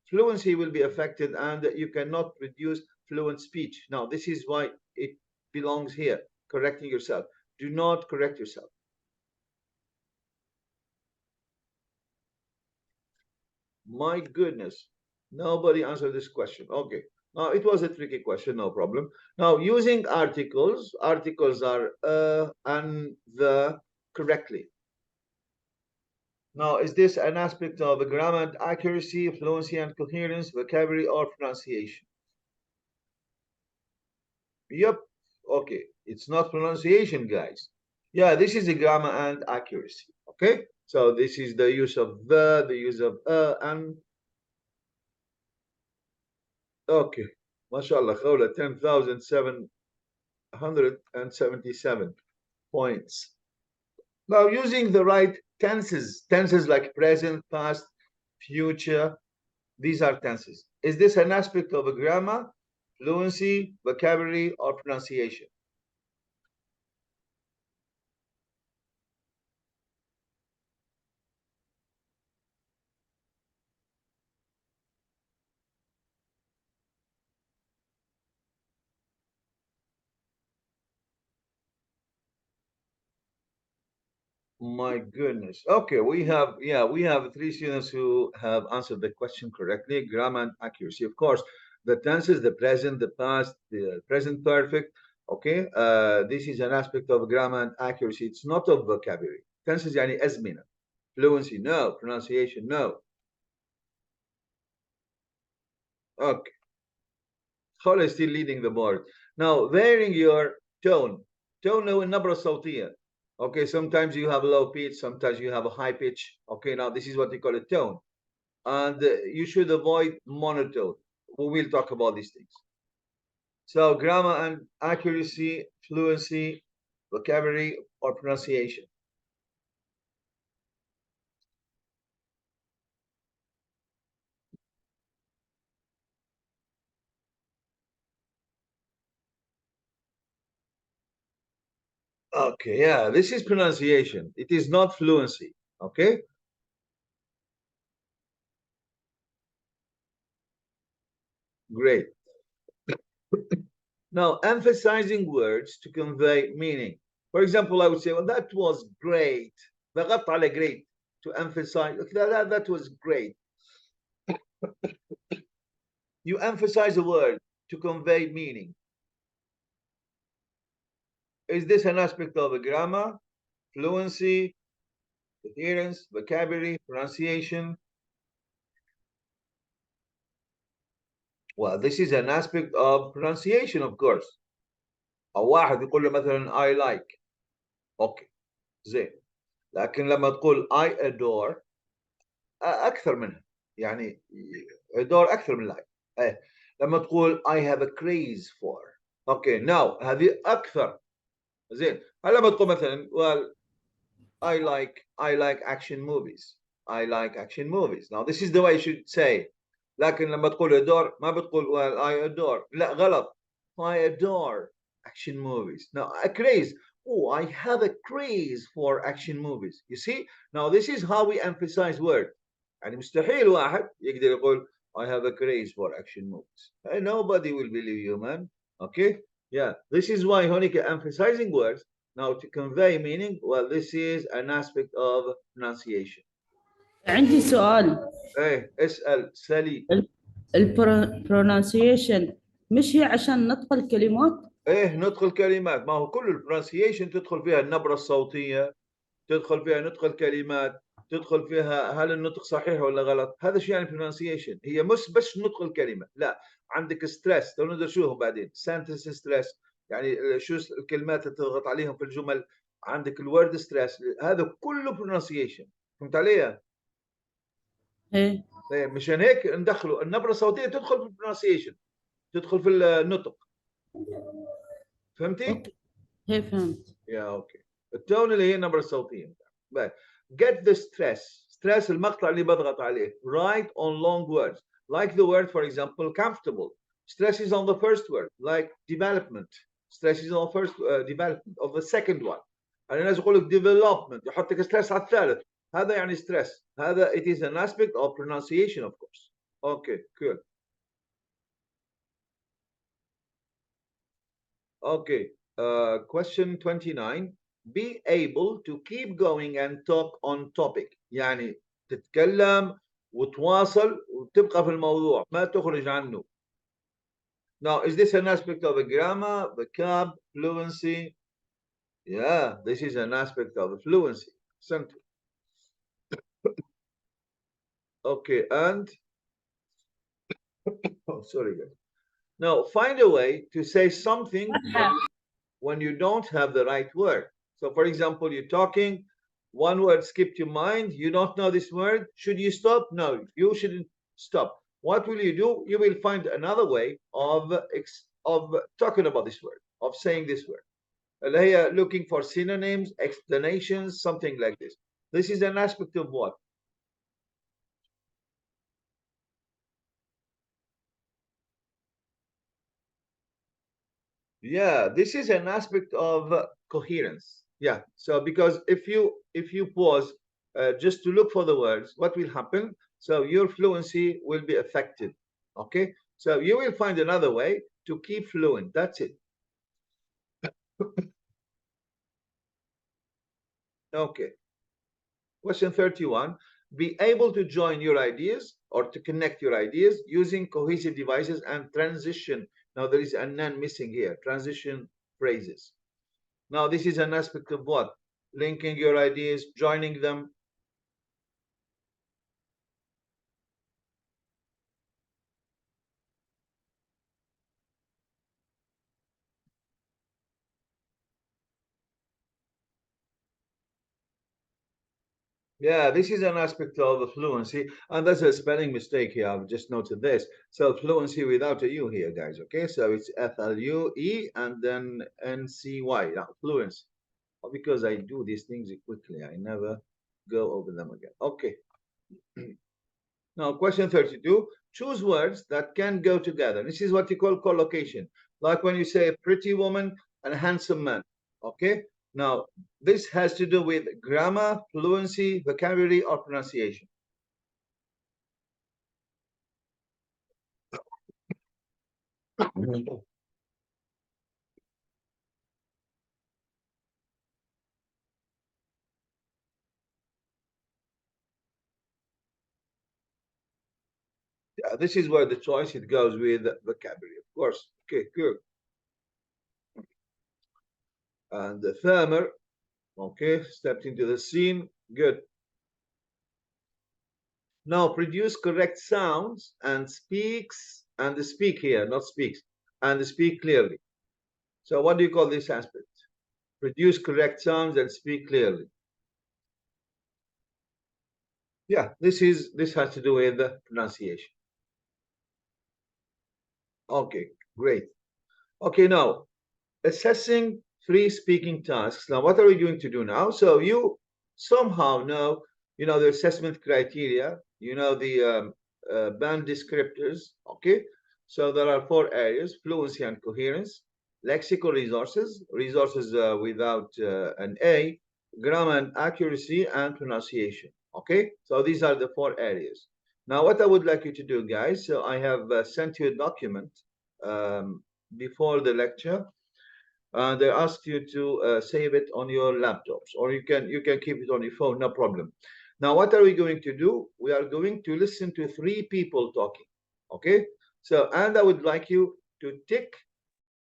fluency will be affected and you cannot produce fluent speech. Now, this is why it belongs here, correcting yourself. Do not correct yourself. My goodness, nobody answered this question. Okay, now it was a tricky question, no problem. Now, using articles are and the correctly. Now, is this an aspect of a grammar and accuracy, fluency and coherence, vocabulary or pronunciation? Yep, okay, it's not pronunciation, guys. Yeah, this is the grammar and accuracy, okay? So this is the use of the use of and okay, mashallah, Khawla, 10,777 points. Now, using the right tenses like present, past, future, these are tenses. Is this an aspect of a grammar, fluency, vocabulary, or pronunciation? My goodness. Okay, we have 3 students who have answered the question correctly. Grammar and accuracy. Of course, the tenses, the present, the past, the present perfect, Okay, this is an aspect of grammar and accuracy. It's not of vocabulary. Tenses يعني أزمنة. Fluency, no. Pronunciation, no. Okay. Khala is still leading the board. Now, varying your tone. Tone هو النبرة الصوتية. Okay, sometimes you have a low pitch, sometimes you have a high pitch. Okay, now this is what we call a tone. And you should avoid monotone. We will talk about these things. So, grammar and accuracy, fluency, vocabulary, or pronunciation. Okay, yeah, this is pronunciation. It is not fluency. Okay. Great. Now, emphasizing words to convey meaning. For example, I would say, well, that was great. ضغطت على great to emphasize. Okay, that was great. You emphasize a word to convey meaning. Is this an aspect of a grammar, fluency, coherence, vocabulary, pronunciation? Well, this is an aspect of pronunciation, of course. أو واحد يقول له مثلا I like. Okay, زين. لكن لما تقول I adore أكثر منها. يعني adore أكثر من like. إيه. لما تقول I have a craze for. Okay, now هذه أكثر. زين. هل لما تقول مثلا well I like action movies. I like action movies. Now this is the way you should say. لكن لما تقول adore ما بتقول well I adore. لا غلط. I adore action movies. Now a craze. Oh, I have a craze for action movies. You see? Now this is how we emphasize word. يعني مستحيل واحد يقدر يقول I have a craze for action movies. Nobody will believe you, man. Okay? Yeah. This is why هونيك emphasizing words. Now to convey meaning, well, this is an aspect of pronunciation. عندي سؤال. ايه اسأل سلي. البرونانسيشن مش هي عشان نطق الكلمات؟ ايه نطق الكلمات، ما هو كل البرونسيشن تدخل فيها النبرة الصوتية، تدخل فيها نطق الكلمات، تدخل فيها هل النطق صحيح ولا غلط. هذا شيء يعني pronunciation. هي مش بس نطق الكلمة، لا عندك ستريس. تو ندرسوهم بعدين. سنتنس ستريس يعني شو الكلمات اللي تضغط عليهم في الجمل. عندك الورد ستريس. هذا كله pronunciation. فهمت علي؟ ايه مشان هيك ندخله النبرة الصوتية تدخل في البرونسيشن، تدخل في النطق. فهمتي؟ اوكي ايه فهمت. يا اوكي. التون اللي هي النبرة الصوتية. Get the stress. Stress المقطع اللي بضغط عليه. Write on long words. Like the word, for example, comfortable. Stress is on the first word. Like development. Stress is on the first development of the second one. يعني الناس يقول لك development يحط لك stress على الثالث. هذا يعني stress. هذا it is an aspect of pronunciation, of course. Okay, cool. Okay, question 29. Be able to keep going and talk on topic. يعني تتكلم وتواصل وتبقى في الموضوع ما تخرج عنه. Now, is this an aspect of a grammar, vocab, fluency? Yeah, this is an aspect of fluency. Okay, and oh, sorry guys. Now, find a way to say something when you don't have the right word. So, for example, you're talking, one word skipped your mind, you don't know this word. Should you stop? No, you shouldn't stop. What will you do? You will find another way of talking about this word, of saying this word. Looking for synonyms, explanations, something like this. This is an aspect of what? Yeah, this is an aspect of coherence. Yeah, so because if you pause just to look for the words, what will happen? So your fluency will be affected. Okay, so you will find another way to keep fluent. That's it. Okay. Question 31. Be able to join your ideas or to connect your ideas using cohesive devices and transition. Now there is a non missing here. Transition phrases. Now, this is an aspect of what? Linking your ideas, joining them. Yeah, this is an aspect of the fluency, and there's a spelling mistake here. I've just noted this. So fluency without a U here, guys. Okay, so it's FLUE and then NCY. Now, fluency. Because I do these things quickly, I never go over them again. Okay. Now, question 32. Choose words that can go together. This is what you call collocation. Like when you say a pretty woman and a handsome man. Okay. Now, this has to do with grammar, fluency, vocabulary, or pronunciation. Yeah, this is where the choice it goes with vocabulary, of course. Okay, good. And the farmer, okay, stepped into the scene. Good. Now produce correct sounds and speaks and speak here, not speaks, and speak clearly. So what do you call this aspect? Produce correct sounds and speak clearly. Yeah, this has to do with the pronunciation. Okay, great. Okay, now assessing three speaking tasks. Now, what are we going to do now? So you somehow know, the assessment criteria, the band descriptors, okay? So there are four areas: fluency and coherence, lexical resources without an A, grammar and accuracy, and pronunciation, okay? So these are the four areas. Now, what I would like you to do, guys, so I have sent you a document before the lecture. They ask you to save it on your laptops, or you can keep it on your phone, no problem. Now, what are we going to do? We are going to listen to three people talking. Okay. So, and I would like you to tick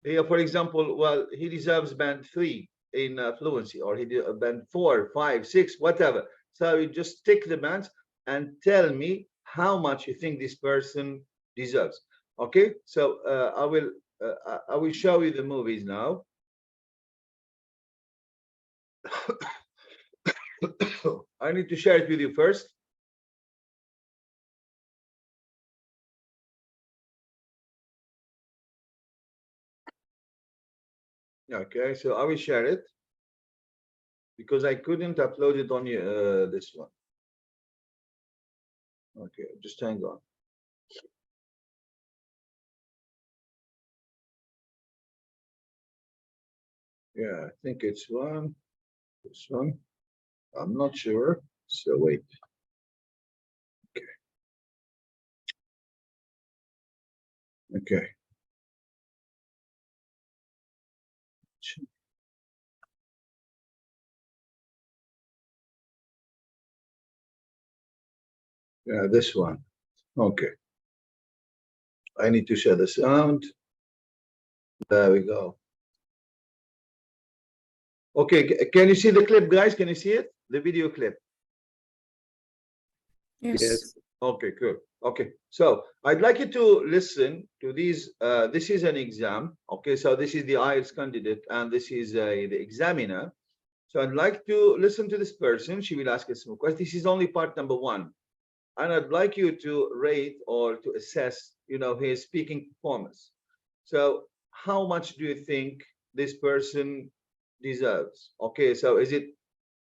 here, for example, well, he deserves band 3 in fluency, or he band 4, 5, 6, whatever. So you just tick the bands and tell me how much you think this person deserves. Okay. So I will show you the movies now. I need to share it with you first. Okay, so I will share it because I couldn't upload it on this one. Okay, just hang on. Yeah, I think it's this one. I'm not sure. So wait. Okay. Okay. Yeah, this one. Okay. I need to share the sound. There we go. Okay, can you see the clip, guys? Can you see it? The video clip. Yes. Okay, good. Okay, so I'd like you to listen to these. This is an exam. Okay, so this is the IELTS candidate, and this is the examiner. So I'd like to listen to this person. She will ask us some questions. This is only part number 1, and I'd like you to rate or to assess, his speaking performance. So how much do you think this person deserves? Okay, so is it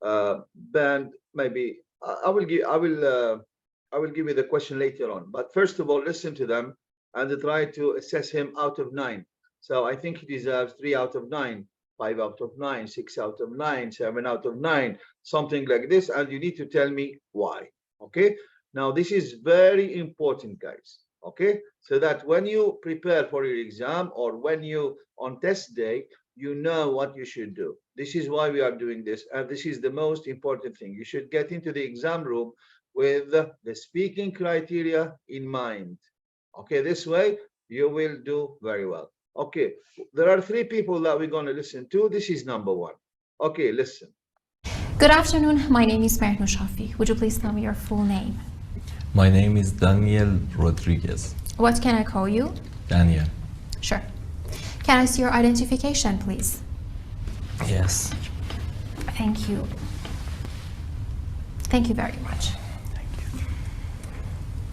band? Maybe I will give you the question later on. But first of all, listen to them and try to assess him out of 9. So I think he deserves 3 out of 9, 5 out of 9, 6 out of 9, 7 out of 9, something like this. And you need to tell me why. Okay. Now this is very important, guys. Okay. So that when you prepare for your exam or when you on test day, you know what you should do. This is why we are doing this. And this is the most important thing. You should get into the exam room with the speaking criteria in mind. Okay, this way you will do very well. Okay, there are three people that we're going to listen to. This is number one. Okay, listen. Good afternoon. My name is Mehrnoush Shafi. Would you please tell me your full name? My name is Daniel Rodriguez. What can I call you? Daniel. Sure. Can I see your identification, please? Yes. Thank you. Thank you very much.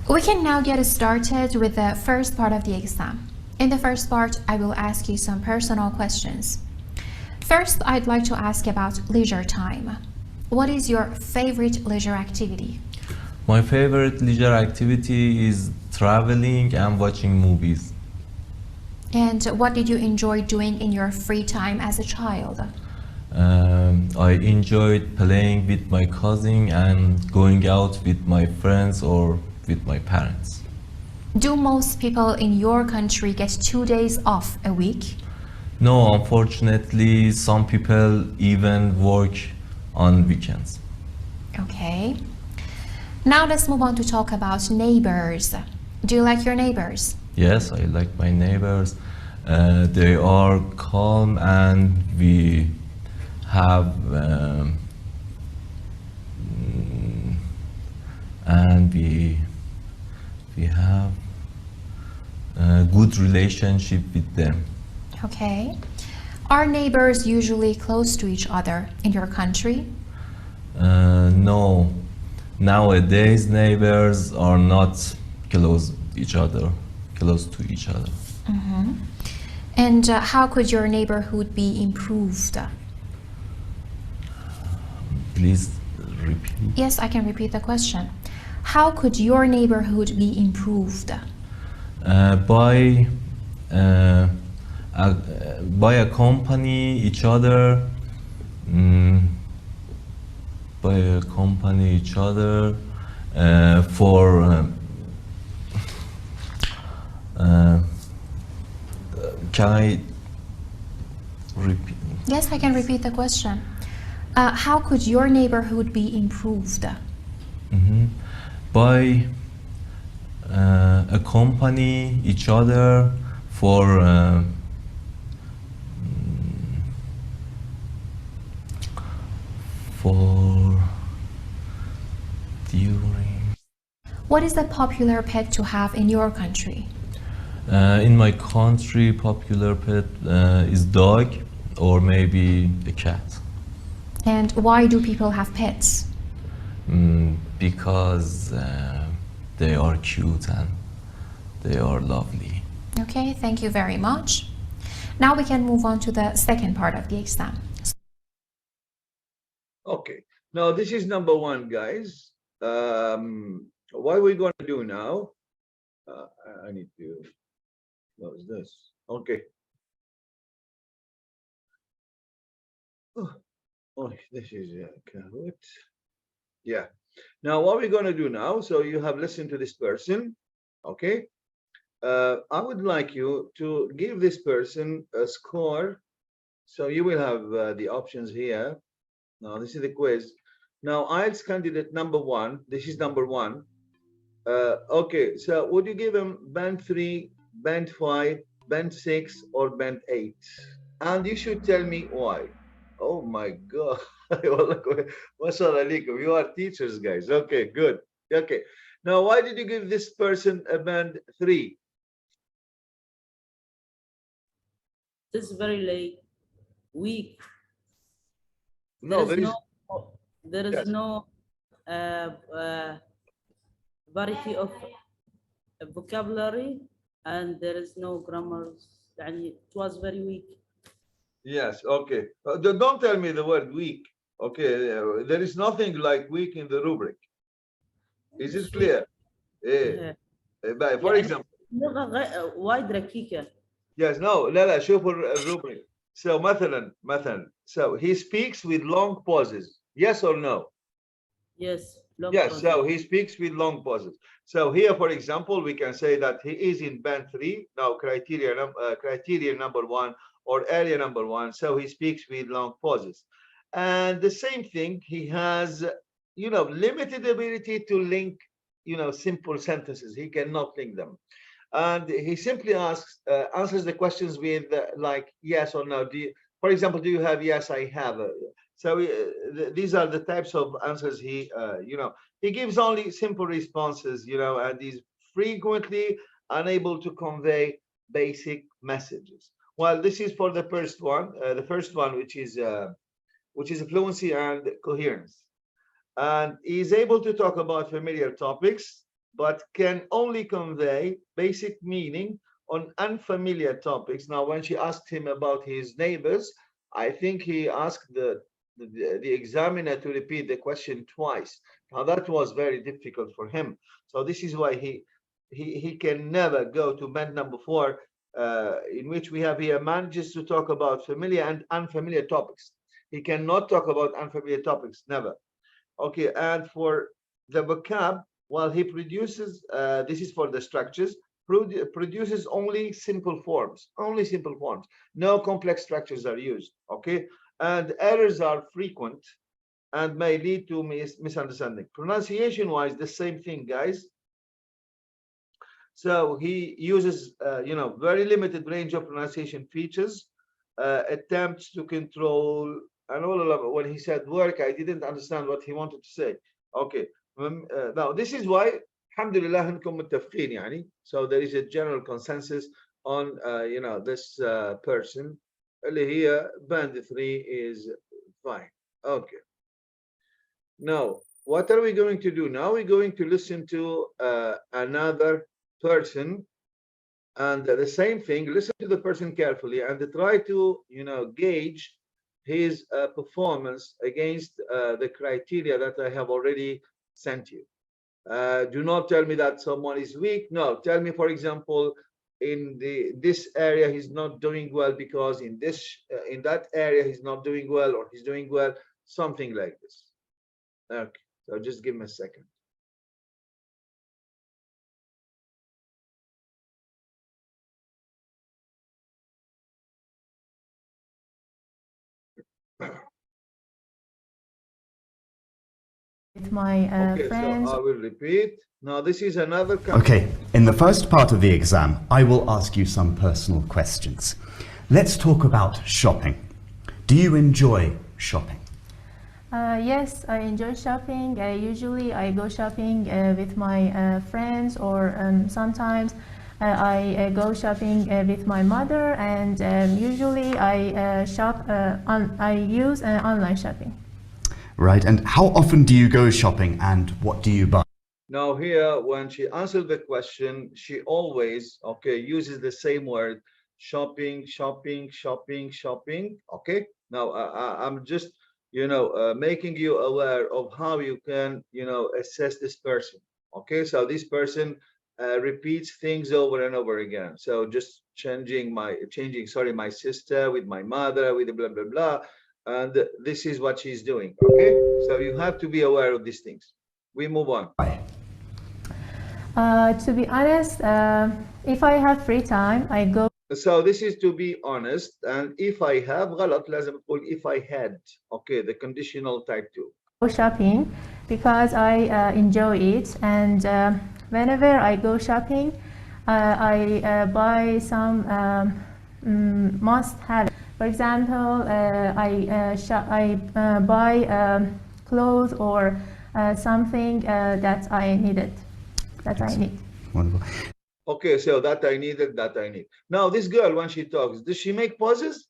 We can now get started with the first part of the exam. In the first part, I will ask you some personal questions. First, I'd like to ask about leisure time. What is your favorite leisure activity? My favorite leisure activity is traveling and watching movies. And what did you enjoy doing in your free time as a child? I enjoyed playing with my cousin and going out with my friends or with my parents. Do most people in your country get 2 days off a week? No, unfortunately, some people even work on weekends. Okay. Now let's move on to talk about neighbors. Do you like your neighbors? Yes, I like my neighbors. They are calm and we have we have a good relationship with them. Okay. Are neighbors usually close to each other in your country? No, nowadays neighbors are not close to each other. And how could your neighborhood be improved? Please repeat. Yes, I can repeat the question. How could your neighborhood be improved? By accompany each other, for can I repeat? Yes, I can repeat the question. How could your neighborhood be improved? By accompany each other for during. What is the popular pet to have in your country? In my country, popular pet is dog or maybe a cat. And why do people have pets? Because they are cute and they are lovely. Okay, thank you very much. Now we can move on to the second part of the exam. Okay, now this is number one, guys. What we're going to do now, I need to close this. Okay. Oh, this is Kahoot. Yeah. Now, what we're going to do now, so you have listened to this person, okay? I would like you to give this person a score. So you will have the options here. Now, this is the quiz. Now, IELTS candidate number one, this is number one. Okay, so would you give him band 3, band 5, band 6, or band 8? And you should tell me why. Oh my God. Mashallah alaikum. You are teachers, guys. Okay, good. Okay. Now, why did you give this person a band 3? This is very late, weak. No, There there is is. Yes. no uh, uh, variety of vocabulary, and there is no grammars. يعني it was very weak. Yes. Okay. Don't tell me the word weak. Okay. There is nothing like weak in the rubric. Is it clear? For يعني example. وايد ركيكة. Yes. No. لا شوف الrubric. So مثلا. So he speaks with long pauses. Yes or no? Yes. Yes, so he speaks with long pauses. So here, for example, we can say that he is in band 3. Now, criteria number 1 or area number 1. So he speaks with long pauses. And the same thing, he has, limited ability to link, simple sentences. He cannot link them. and he simply answers the questions with like yes or no. For example, do you have? Yes, I have. So these are the types of answers he gives only simple responses, and he's frequently unable to convey basic messages. Well, this is for the first one, which is fluency and coherence. And he's able to talk about familiar topics, but can only convey basic meaning on unfamiliar topics. Now, when she asked him about his neighbors, I think he asked the examiner to repeat the question twice. Now, that was very difficult for him. So this is why he can never go to band number 4, in which we have here manages to talk about familiar and unfamiliar topics. He cannot talk about unfamiliar topics, never. Okay, and for the vocab, while he produces, this is for the structures, produces only simple forms, no complex structures are used, okay? And errors are frequent and may lead to misunderstanding. Pronunciation-wise, the same thing, guys. So he uses, very limited range of pronunciation features, attempts to control, and all of it. When he said work, I didn't understand what he wanted to say. Okay, now this is why, alhamdulillah, إنكم متفقين يعني. So there is a general consensus on, this person. اللي هي band 3 is fine. Okay. Now, what are we going to do? Now we're going to listen to another person, and the same thing. Listen to the person carefully and try to, gauge his performance against the criteria that I have already sent you. Do not tell me that someone is weak. No, tell me, for example, in this area he's not doing well because in that area he's not doing well, or he's doing well, something like this. Okay, so just give me a second. With my Okay, friends. so I will repeat. Now this is another. Okay, in the first part of the exam, I will ask you some personal questions. Let's talk about shopping. Do you enjoy shopping? Yes, I enjoy shopping. Usually I go shopping with my friends, or sometimes I go shopping with my mother, and usually I I use online shopping. Right, and how often do you go shopping and what do you buy? Now here, when she answered the question, she always, uses the same word, shopping, shopping, shopping, shopping. Okay. Now I'm just, making you aware of how you can, assess this person. Okay. So this person repeats things over and over again. So just changing my sister with my mother with blah, blah, blah. And this is what she's doing. Okay. So you have to be aware of these things. We move on. To be honest, if I have free time, I go. So this is to be honest, and if I have غلط لازم تقول if I had. Okay, the conditional type 2. Go shopping because I enjoy it, and whenever I go shopping, I buy some must-have. For example, I buy clothes or something that I needed. I need. Wonderful. Okay, so that I needed, that I need. Now, this girl, when she talks, does she make pauses?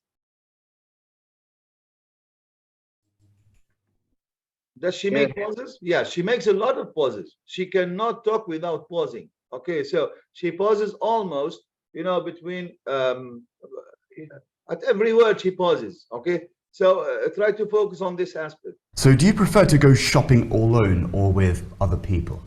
Does she make pauses? Yeah, she makes a lot of pauses. She cannot talk without pausing. Okay, so she pauses almost, between, at every word she pauses. Okay, so try to focus on this aspect. So do you prefer to go shopping alone or with other people?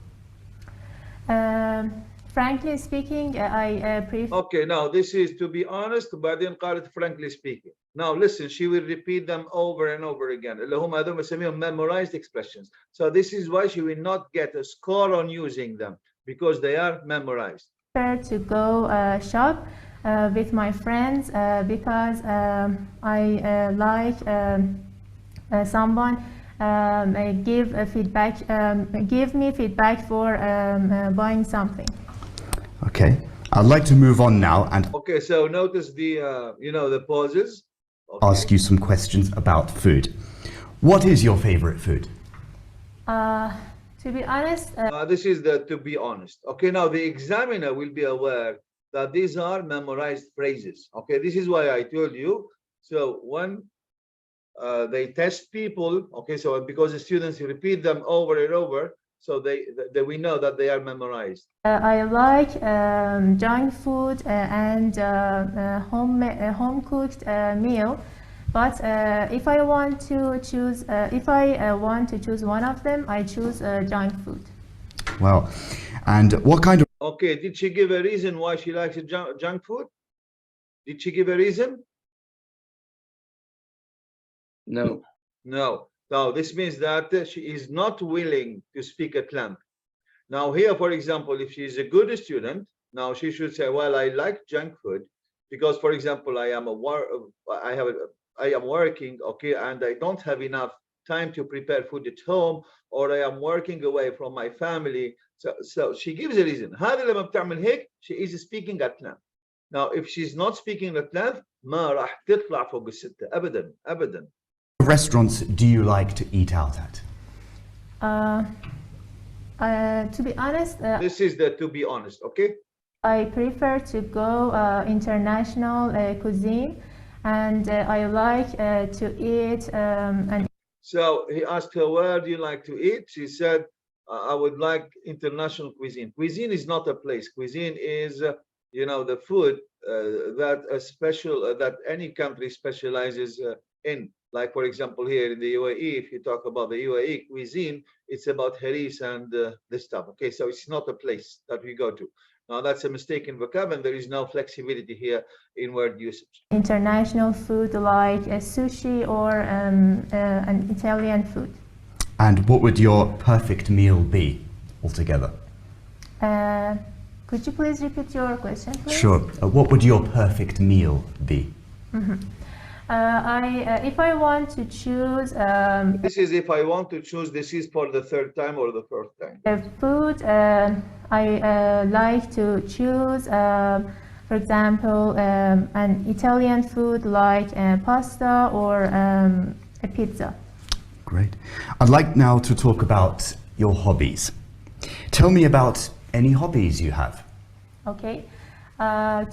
Frankly speaking, I prefer. Okay, now this is to be honest, بعدين قالت frankly speaking. Now listen, she will repeat them over and over again. اللي هم هذول بنسميهم memorized expressions. So this is why she will not get a score on using them, because they are memorized. To go shop with my friends because I like someone give me feedback for buying something. Okay. I'd like to move on now and Okay, so notice the, the pauses. Okay. ask you some questions about food. What is your favorite food? To be honest, This is the to be honest. Okay, now the examiner will be aware that these are memorized phrases. Okay, this is why I told you. So when they test people, okay, so because the students repeat them over and over, so we know that they are memorized. I like junk food and home cooked meal. But if I want to choose one of them, I choose junk food. Well, and what kind of Okay, did she give a reason why she likes junk food? Did she give a reason? No. No. Now, this means that she is not willing to speak at length. Now, here, for example, if she is a good student, now she should say, well, I like junk food because, for example, I am working, okay, and I don't have enough time to prepare food at home, or I am working away from my family. So she gives a reason. هذه لما بتعمل هيك, she is speaking at length. Now, if she's not speaking at length, ما راح تطلع فوق الستة أبدا أبدا. restaurants do you like to eat out at? To be honest, This is the to be honest, okay? I prefer to go international cuisine, and I like to eat and So he asked her, where do you like to eat? She said, I would like international cuisine. Cuisine is not a place. Cuisine is, the food that any country specializes in. Like, for example, here in the UAE, if you talk about the UAE cuisine, it's about haris and this stuff. Okay, so it's not a place that we go to. Now, that's a mistaken vocab, and there is no flexibility here in word usage. international food like sushi or an Italian food. And what would your perfect meal be altogether? Could you please repeat your question, please? Sure. What would your perfect meal be? If I want to choose This is if I want to choose, this is for the third time or the fourth time. a food, I like to choose, for example, an Italian food like pasta or a pizza. Great. I'd like now to talk about your hobbies. Tell me about any hobbies you have. Okay.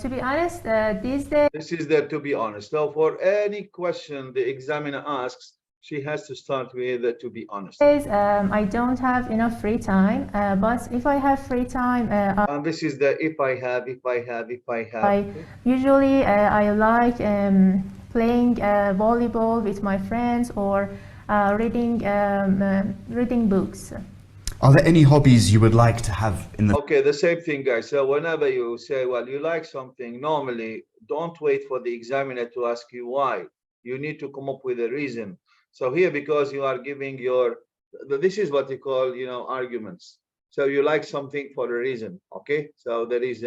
To be honest, these days This is there to be honest. So for any question the examiner asks, she has to start with to be honest. I don't have enough free time, but if I have free time, And this is the if I have. usually I like playing volleyball with my friends or reading books. Are there any hobbies you would like to have in the Okay, the same thing, guys. So whenever you say, well, you like something, normally don't wait for the examiner to ask you why. You need to come up with a reason. So here, because you are giving this is what you call, arguments. So you like something for a reason, okay? So there is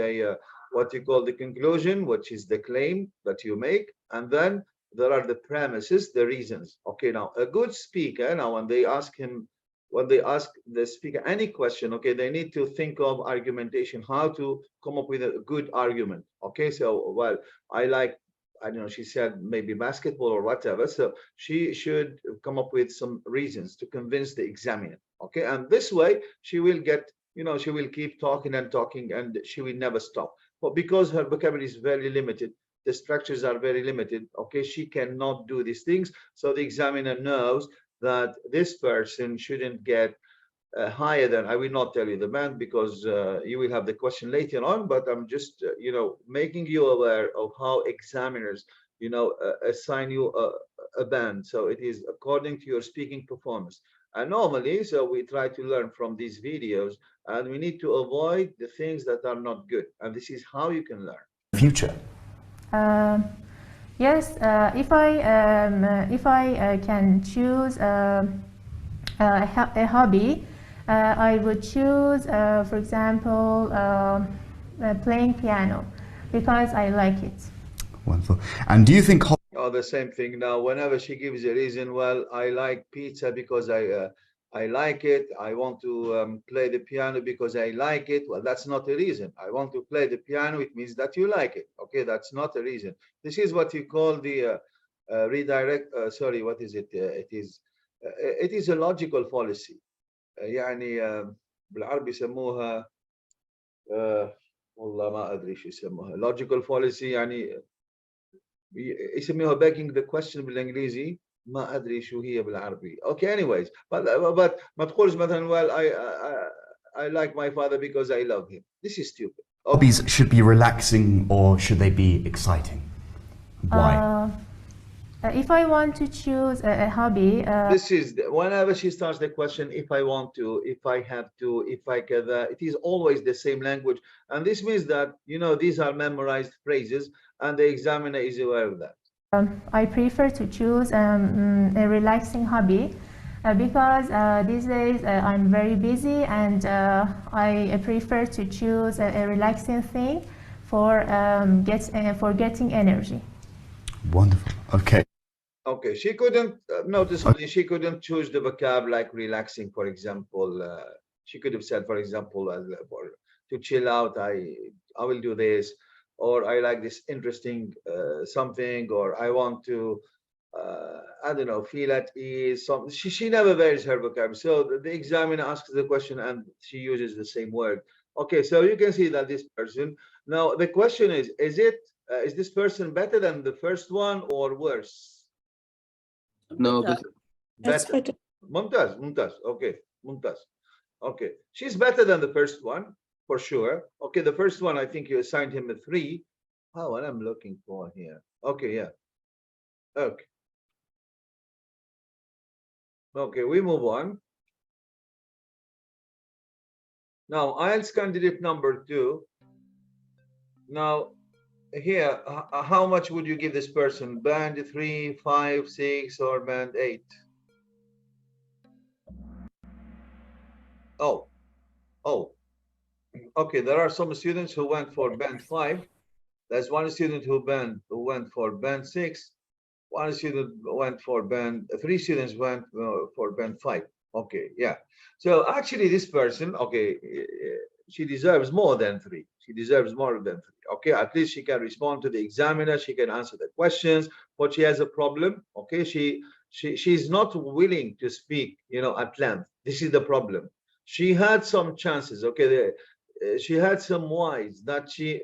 what you call the conclusion, which is the claim that you make, and then there are the premises, the reasons. Okay, now a good speaker, now when they ask the speaker any question, okay, they need to think of argumentation, how to come up with a good argument. Okay, so, well, I don't know, she said maybe basketball or whatever, so she should come up with some reasons to convince the examiner. Okay, and this way she will get, she will keep talking and talking, and she will never stop. But because her vocabulary is very limited, the structures are very limited, okay, she cannot do these things. So the examiner knows that this person shouldn't get higher than, I will not tell you the band because you will have the question later on, but I'm just, making you aware of how examiners, assign you a band. So it is according to your speaking performance. And normally, so we try to learn from these videos, and we need to avoid the things that are not good. And this is how you can learn. future? Yes, if I can choose a hobby, I would choose, for example, playing piano because I like it. Wonderful. And do you think Oh, the same thing now. Whenever she gives a reason, well, I like pizza because I like it. I want to play the piano because I like it. Well, that's not a reason. I want to play the piano. It means that you like it. Okay, that's not a reason. This is what you call the redirect. Sorry, what is it? It is a logical fallacy. يعني بالعربي يسموها والله ما أدري شو يسموها. Logical fallacy يعني يسموها begging the question بالإنجليزي. ما أدري شو هي بالعربي. Okay, anyways, but ما تقولش مثلا well I like my father because I love him. This is stupid. Hobbies should be relaxing or should they be exciting? Why? If I want to choose a hobby, This is whenever she starts the question, if I want to, if I have to, if I can, it is always the same language. And this means that, you know, these are memorized phrases and the examiner is aware of that. I prefer to choose a relaxing hobby because these days I'm very busy and I prefer to choose a relaxing thing for getting energy. Wonderful. Okay. Okay, she couldn't noticeably she couldn't choose the vocab like relaxing, for example. She could have said, for example, to chill out, I will do this, or I like this interesting something, or I want to I don't know, feel at ease. She never varies her vocabulary. So the examiner asks the question and she uses the same word. Okay, so you can see that this person. Now the question is this person better than the first one or worse? No, Better. That's Better. better. Mumtaz. Okay, Mumtaz. Okay, she's better than the first one for sure. Okay, the first one I think you assigned him a 3. Oh, what I'm looking for here. Okay, yeah. Okay. Okay, we move on. Now, IELTS candidate number 2. Now, here, how much would you give this person? Band 3, 5, 6, or band 8? Oh. Okay, there are some students who went for band 5. There's one student who went for band 6. One student went for band, 3 students went for band 5. Okay, yeah. So actually this person, okay, she deserves more than 3. She deserves more than 3. Okay, at least she can respond to the examiner. She can answer the questions, but she has a problem. Okay, she's not willing to speak, you know, at length. This is the problem. She had some chances. Okay, she had some whys that she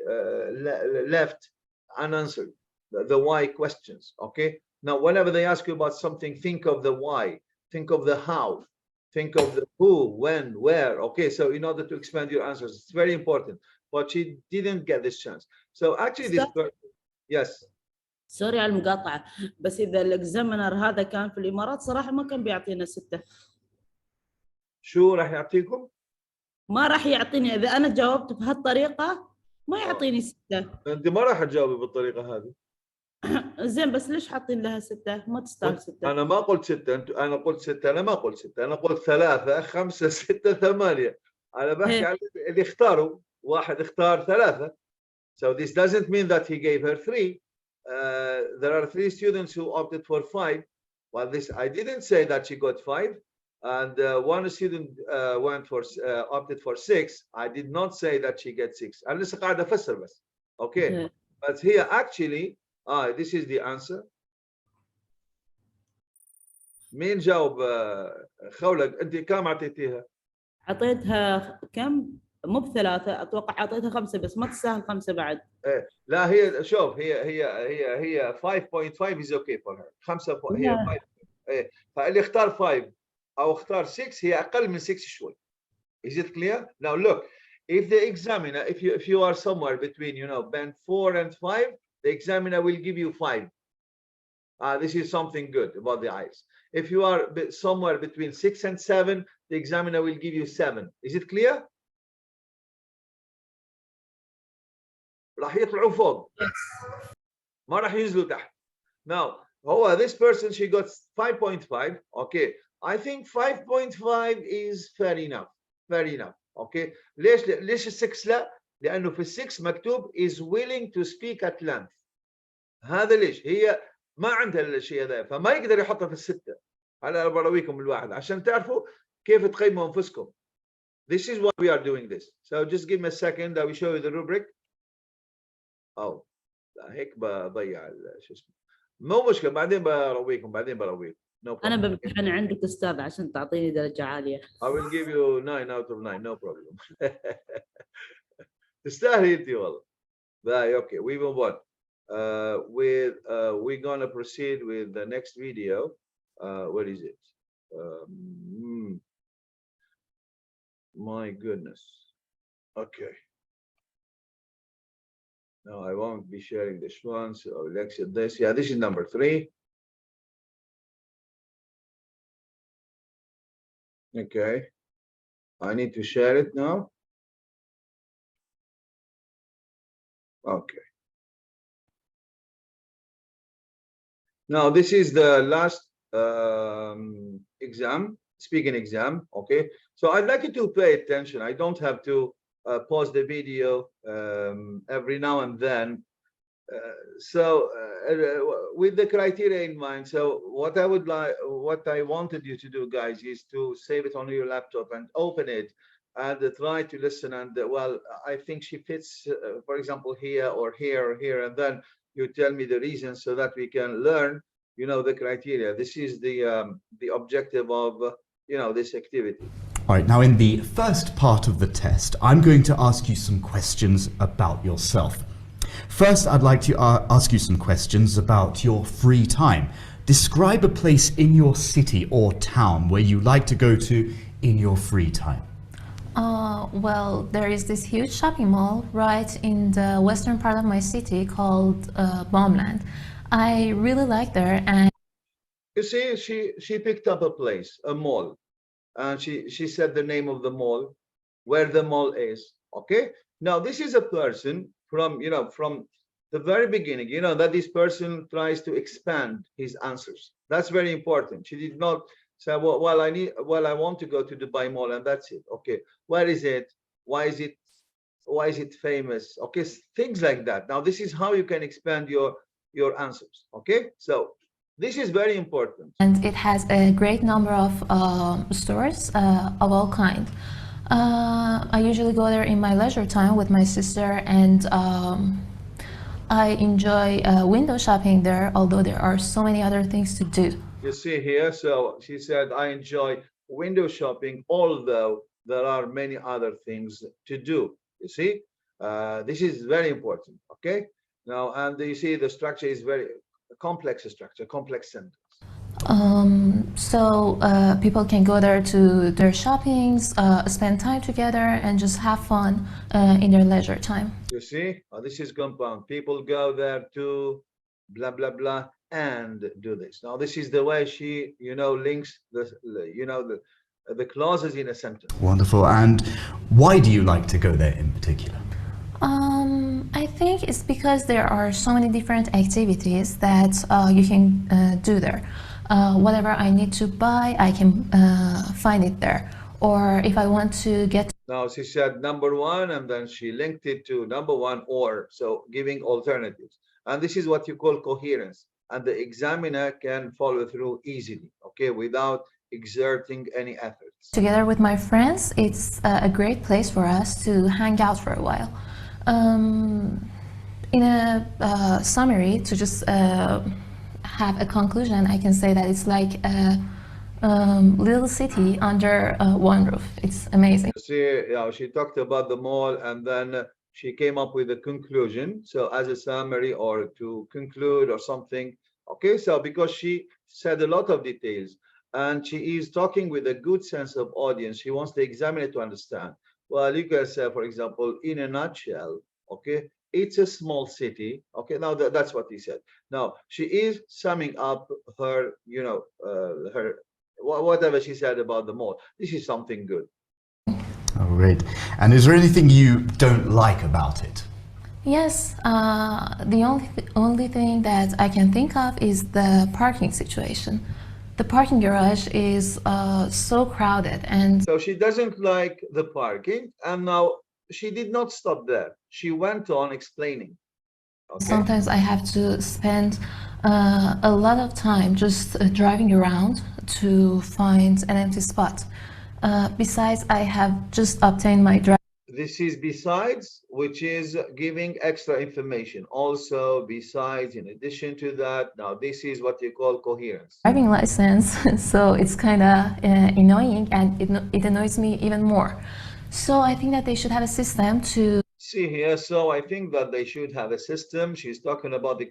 left unanswered. The why questions. Okay, now whenever they ask you about something, think of the why, think of the how, think of the who, when, where. Okay, so in order to expand your answers, it's very important. But she didn't get this chance. So actually this yes. سوري على المقاطعة، بس إذا الإكزامينر هذا كان في الإمارات صراحة ما كان بيعطينا 6. شو راح يعطيكم؟ ما راح يعطيني إذا أنا جاوبت بهالطريقة ما يعطيني 6. أنت ما راح تجاوبي بالطريقة هذه. زين بس ليش حاطين لها 6؟ ما تستاهل 6. أنا ما قلت 6، أنا قلت 6، أنا ما قلت 6، أنا قلت 3 5 6 8. أنا بحكي على اللي اختاروا، واحد اختار 3. So this doesn't mean that he gave her 3. There are 3 students who opted for 5. Well, this I didn't say that she got 5, and one student opted for 6. I did not say that she gets 6. أنا لسه قاعد أفسر بس. Okay, but here actually, this is the answer. مين جاوب؟ خولك أنت كم أعطيتيها؟ أعطيتها كم؟ مو ب3، أتوقع أعطيتها 5 بس ما تستاهل 5 بعد. لا هي شوف هي 5.5 is okay for her. 5 هي 5. فاللي اختار 5 أو اختار 6 هي أقل من 6 شوي. Is it clear? Now look, if the examiner, if you are somewhere between, you know, band 4 and 5, the examiner will give you 5. This is something good about the IELTS. If you are somewhere between 6 and 7, the examiner will give you 7. Is it clear? راح يطلعوا فوق. ما راح ينزلوا تحت. Now, this person, she got 5.5. Okay, I think 5.5 is fair enough. Fair enough. Okay, ليش 6 لا؟ لأنه في 6 مكتوب is willing to speak at length. هذا ليش؟ هي ما عندها الشيء هذا، فما يقدر يحطها في 6. هلا برويكم الواحد عشان تعرفوا كيف تقيموا أنفسكم. This is why we are doing this. So just give me a second. I will show you the rubric. Oh, لا هيك بضيع شو اسمه. مو مشكلة، بعدين برويكم. No أنا problem. بمتحن عندك أستاذ عشان تعطيني درجة عالية. I will give you 9 out of 9. No problem. تستاهلي أنت والله. Okay, we move on. We're gonna proceed with the next video. What is it? My goodness. Okay. No, I won't be sharing this one. So I'll exit this. Yeah, this is number 3. Okay. I need to share it now. Okay. Now this is the last exam, speaking exam. Okay. So I'd like you to pay attention. I don't have to pause the video every now and then. With the criteria in mind, so what I wanted you to do, guys, is to save it on your laptop and open it and try to listen. And well, I think she fits, for example, here or here or here, and then you tell me the reasons so that we can learn, you know, the criteria. This is the objective of, you know, this activity. All right, now in the first part of the test, I'm going to ask you some questions about yourself. First, I'd like to ask you some questions about your free time. Describe a place in your city or town where you like to go to in your free time. Well, there is this huge shopping mall right in the western part of my city called Baumland. I really like there, and You see, she picked up a place, a mall, and she said the name of the mall, where the mall is. Okay. Now this is a person from, you know, from the very beginning, you know, that this person tries to expand his answers. That's very important. She did not say, well, I want to go to Dubai Mall and that's it. Okay, where is it? Why is it famous? Okay, things like that. Now this is how you can expand your answers. Okay, so this is very important. and it has a great number of stores of all kind. I usually go there in my leisure time with my sister, and I enjoy window shopping there, although there are so many other things to do. You see here, so she said, I enjoy window shopping, although there are many other things to do. You see, this is very important. Okay, now, and you see the structure is very complex structure, complex sentence. So people can go there to their shoppings, spend time together, and just have fun in their leisure time. You see, this is compound. People go there to blah blah blah and do this. Now this is the way she, you know, links the clauses in a sentence. Wonderful. And why do you like to go there in particular? I think it's because there are so many different activities that you can do there. Whatever I need to buy, I can find it there. Or if I want to get... Now she said number 1, and then she linked it to number 1 or, so giving alternatives. And this is what you call coherence. And the examiner can follow through easily, okay, without exerting any efforts. Together with my friends, it's a great place for us to hang out for a while. In a summary, to just have a conclusion, I can say that it's like a little city under one roof. It's amazing. See, yeah, she talked about the mall, and then she came up with a conclusion. So as a summary or to conclude or something. Okay, so because she said a lot of details and she is talking with a good sense of audience, she wants the examiner to understand. Well, you can say, for example, in a nutshell, okay, it's a small city. Okay, now that's what he said. Now she is summing up her, you know, her whatever she said about the mall. This is something good. Oh, great. And is there anything you don't like about it? Yes, the only thing that I can think of is the parking situation. The parking garage is so crowded, and so she doesn't like the parking, and now she did not stop there. She went on explaining. Okay. Sometimes I have to spend a lot of time just driving around to find an empty spot. Besides, I have just obtained my This is besides, which is giving extra information. Also, besides, in addition to that, now this is what you call coherence. driving license, so it's kind of annoying, and it annoys me even more. So I think that they should have a system to See here, so I think that they should have a system. She's talking about the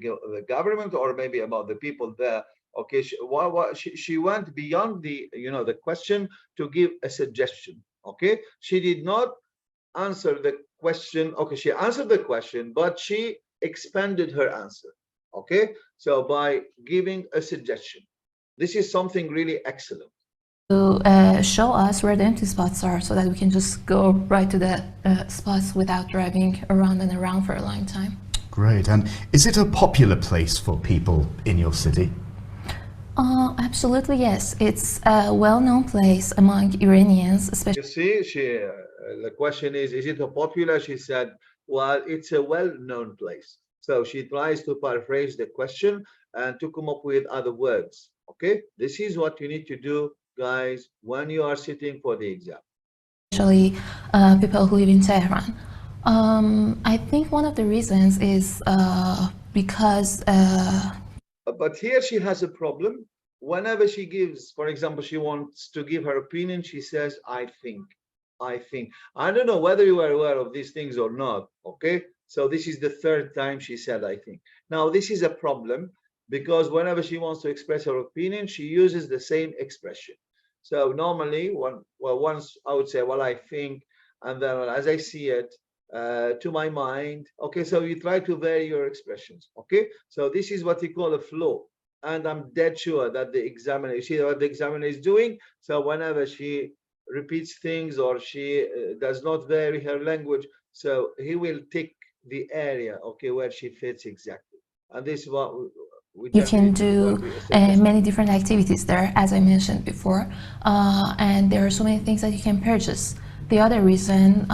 government or maybe about the people there. Okay, she went beyond the, the question to give a suggestion. Okay, she did not answer the question. Okay, she answered the question, but she expanded her answer. Okay, so by giving a suggestion, this is something really excellent. show us where the empty spots are so that we can just go right to the spots without driving around and around for a long time. Great. And is it a popular place for people in your city? Absolutely, yes. It's a well-known place among Iranians, especially. You see, the question is it a popular? She said, well, it's a well-known place. So she tries to paraphrase the question and to come up with other words. Okay, this is what you need to do, guys, when you are sitting for the exam. Especially people who live in Tehran. I think one of the reasons is because. But here she has a problem. Whenever she gives, for example, she wants to give her opinion, she says, I think. I don't know whether you are aware of these things or not. Okay, so this is the third time she said, I think. Now, this is a problem because whenever she wants to express her opinion, she uses the same expression. So normally, once I would say, well, I think, and then as I see it, to my mind. Okay, so you try to vary your expressions. Okay, so this is what you call a flow. And I'm dead sure that the examiner, you see what the examiner is doing. So whenever she repeats things or she does not vary her language, so he will tick the area, okay, where she fits exactly. And this is what you can do many different activities there, as I mentioned before, and there are so many things that you can purchase. The other reason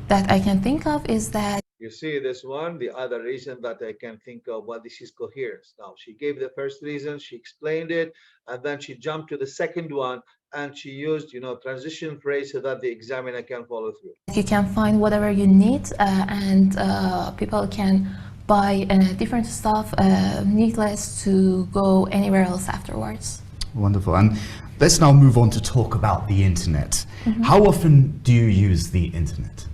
that I can think of is that you see this one, the other reason that I can think of, well, this is coherence. Now, she gave the first reason, she explained it, and then she jumped to the second one, and she used, transition phrase so that the examiner can follow through. You can find whatever you need, and people can buy different stuff, needless to go anywhere else afterwards. Wonderful. And let's now move on to talk about the internet. Mm-hmm. How often do you use the internet?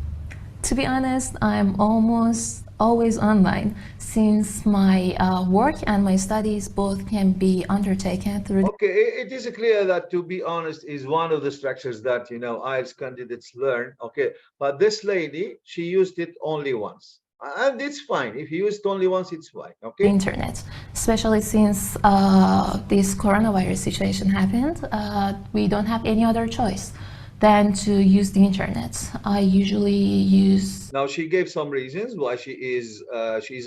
To be honest, I'm almost always online since my work and my studies both can be undertaken through. Okay, it is clear that, to be honest, is one of the structures that IELTS candidates learn. Okay, but this lady, she used it only once, and it's fine. If you use it only once, it's fine. Okay. Internet, especially since this coronavirus situation happened, we don't have any other choice than to use the internet. I usually use. Now she gave some reasons why she's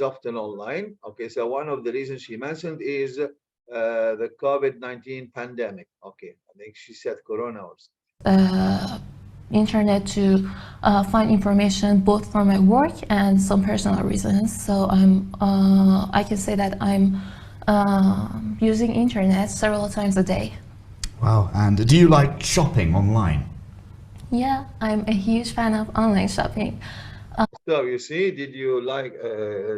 often online. Okay, so one of the reasons she mentioned is the COVID-19 pandemic. Okay, I think she said corona or something. Internet to find information both for my work and some personal reasons. So I can say that I'm using internet several times a day. Wow, and do you like shopping online? Yeah, I'm a huge fan of online shopping. So you see, did you like,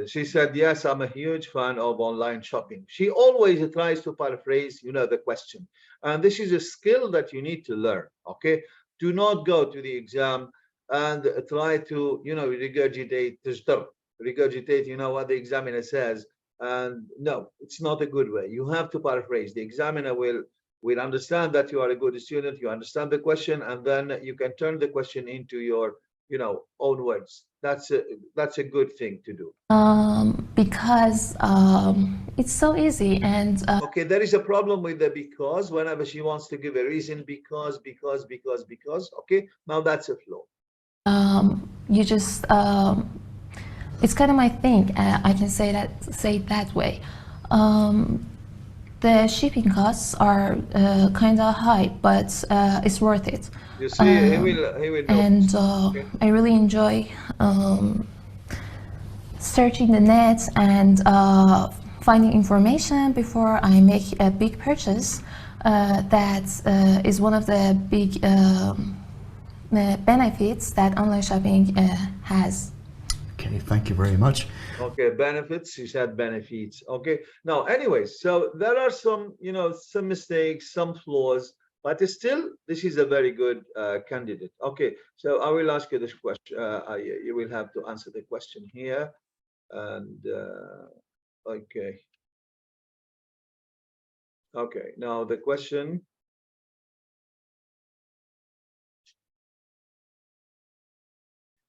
she said, yes, I'm a huge fan of online shopping. She always tries to paraphrase, the question. And this is a skill that you need to learn, okay? Do not go to the exam and try to, regurgitate, what the examiner says. And no, it's not a good way. You have to paraphrase. The examiner will understand that you are a good student, you understand the question, and then you can turn the question into your, own words. That's a good thing to do. Because it's so easy and. Okay, there is a problem with the because. Whenever she wants to give a reason, because. Okay, now that's a flow. You just. It's kind of my thing. I can say it that way. The shipping costs are kind of high, but it's worth it. You see, he will know. And Okay. I really enjoy searching the net and finding information before I make a big purchase. That is one of the big benefits that online shopping has. Okay, thank you very much. Okay, benefits. She said benefits. Okay. Now, anyways, so there are some, some mistakes, some flaws, but still, this is a very good candidate. Okay. So I will ask you this question. You will have to answer the question here. And okay. Okay. Now the question.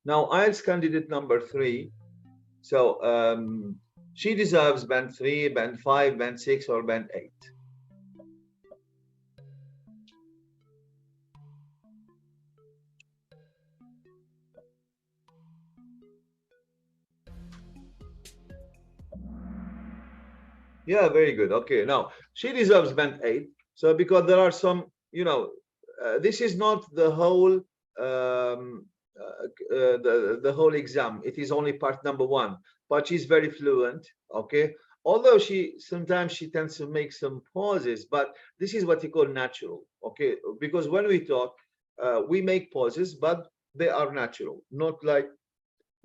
Now, IELTS candidate number 3. So she deserves band 3, band 5, band 6, or band 8. Yeah, very good. Okay, now she deserves band 8. So because there are some, this is not the whole the whole exam. It is only part number 1, but she's very fluent. Okay, although sometimes she tends to make some pauses, but this is what you call natural. Okay, because when we talk, we make pauses, but they are natural, not like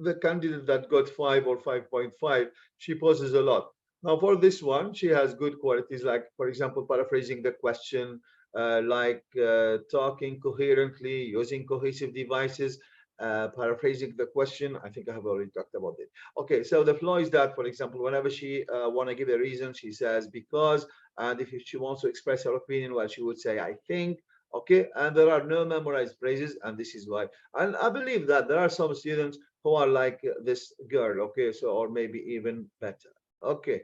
the candidate that got 5 or 5.5. She pauses a lot. Now for this one, she has good qualities, like, for example, paraphrasing the question, talking coherently, using cohesive devices, paraphrasing the question. I think I have already talked about it. Okay, so the flaw is that, for example, whenever she want to give a reason, she says because, and if she wants to express her opinion, well, she would say, I think. Okay, and there are no memorized phrases, and this is why. And I believe that there are some students who are like this girl. Okay, so, or maybe even better. Okay.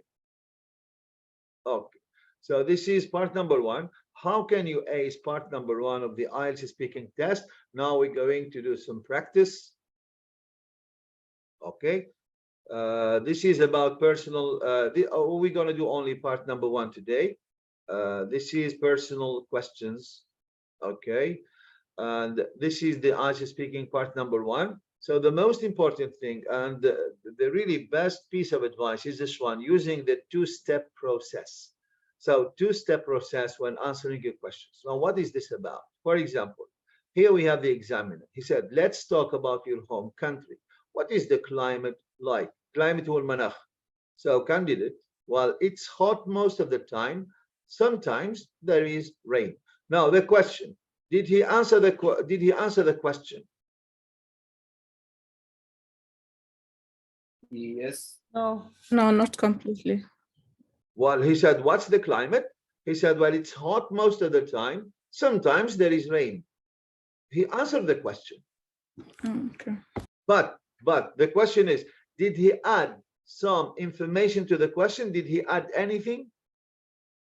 Okay, so this is part number 1. How can you ace part number 1 of the IELTS speaking test? Now we're going to do some practice. Okay, this is about personal. We're going to do only part number 1 today. This is personal questions. Okay, and this is the IELTS speaking part number 1. So the most important thing and the really best piece of advice is this one, using the 2-step process. So 2-step process when answering your questions. Now, what is this about? For example, here we have the examiner. He said, let's talk about your home country. What is the climate like? Climate wal manakh. So candidate, well, it's hot most of the time. Sometimes there is rain. Now the question, did he answer the question? Yes. No. No, not completely. Well, he said, what's the climate? He said, well, it's hot most of the time. Sometimes there is rain. He answered the question. Okay. But the question is, did he add some information to the question? Did he add anything?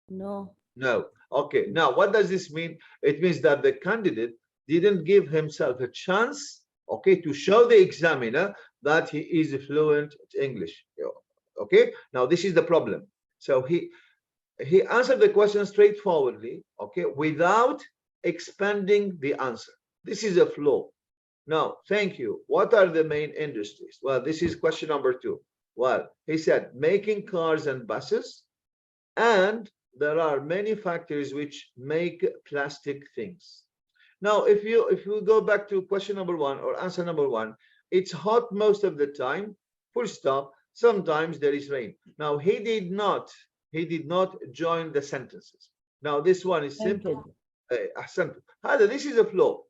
No. No. Okay. Now, what does this mean? It means that the candidate didn't give himself a chance, okay, to show the examiner that he is fluent English. Okay. Now, this is the problem. So he answered the question straightforwardly, okay, without expanding the answer. This is a flaw. Now, thank you. What are the main industries? Well, this is question number 2. Well, he said making cars and buses, and there are many factories which make plastic things. Now, if you go back to question number 1 or answer number 1, it's hot most of the time, full stop. Sometimes there is rain. Now, he did not join the sentences. Now, this one is simple. This is a flaw.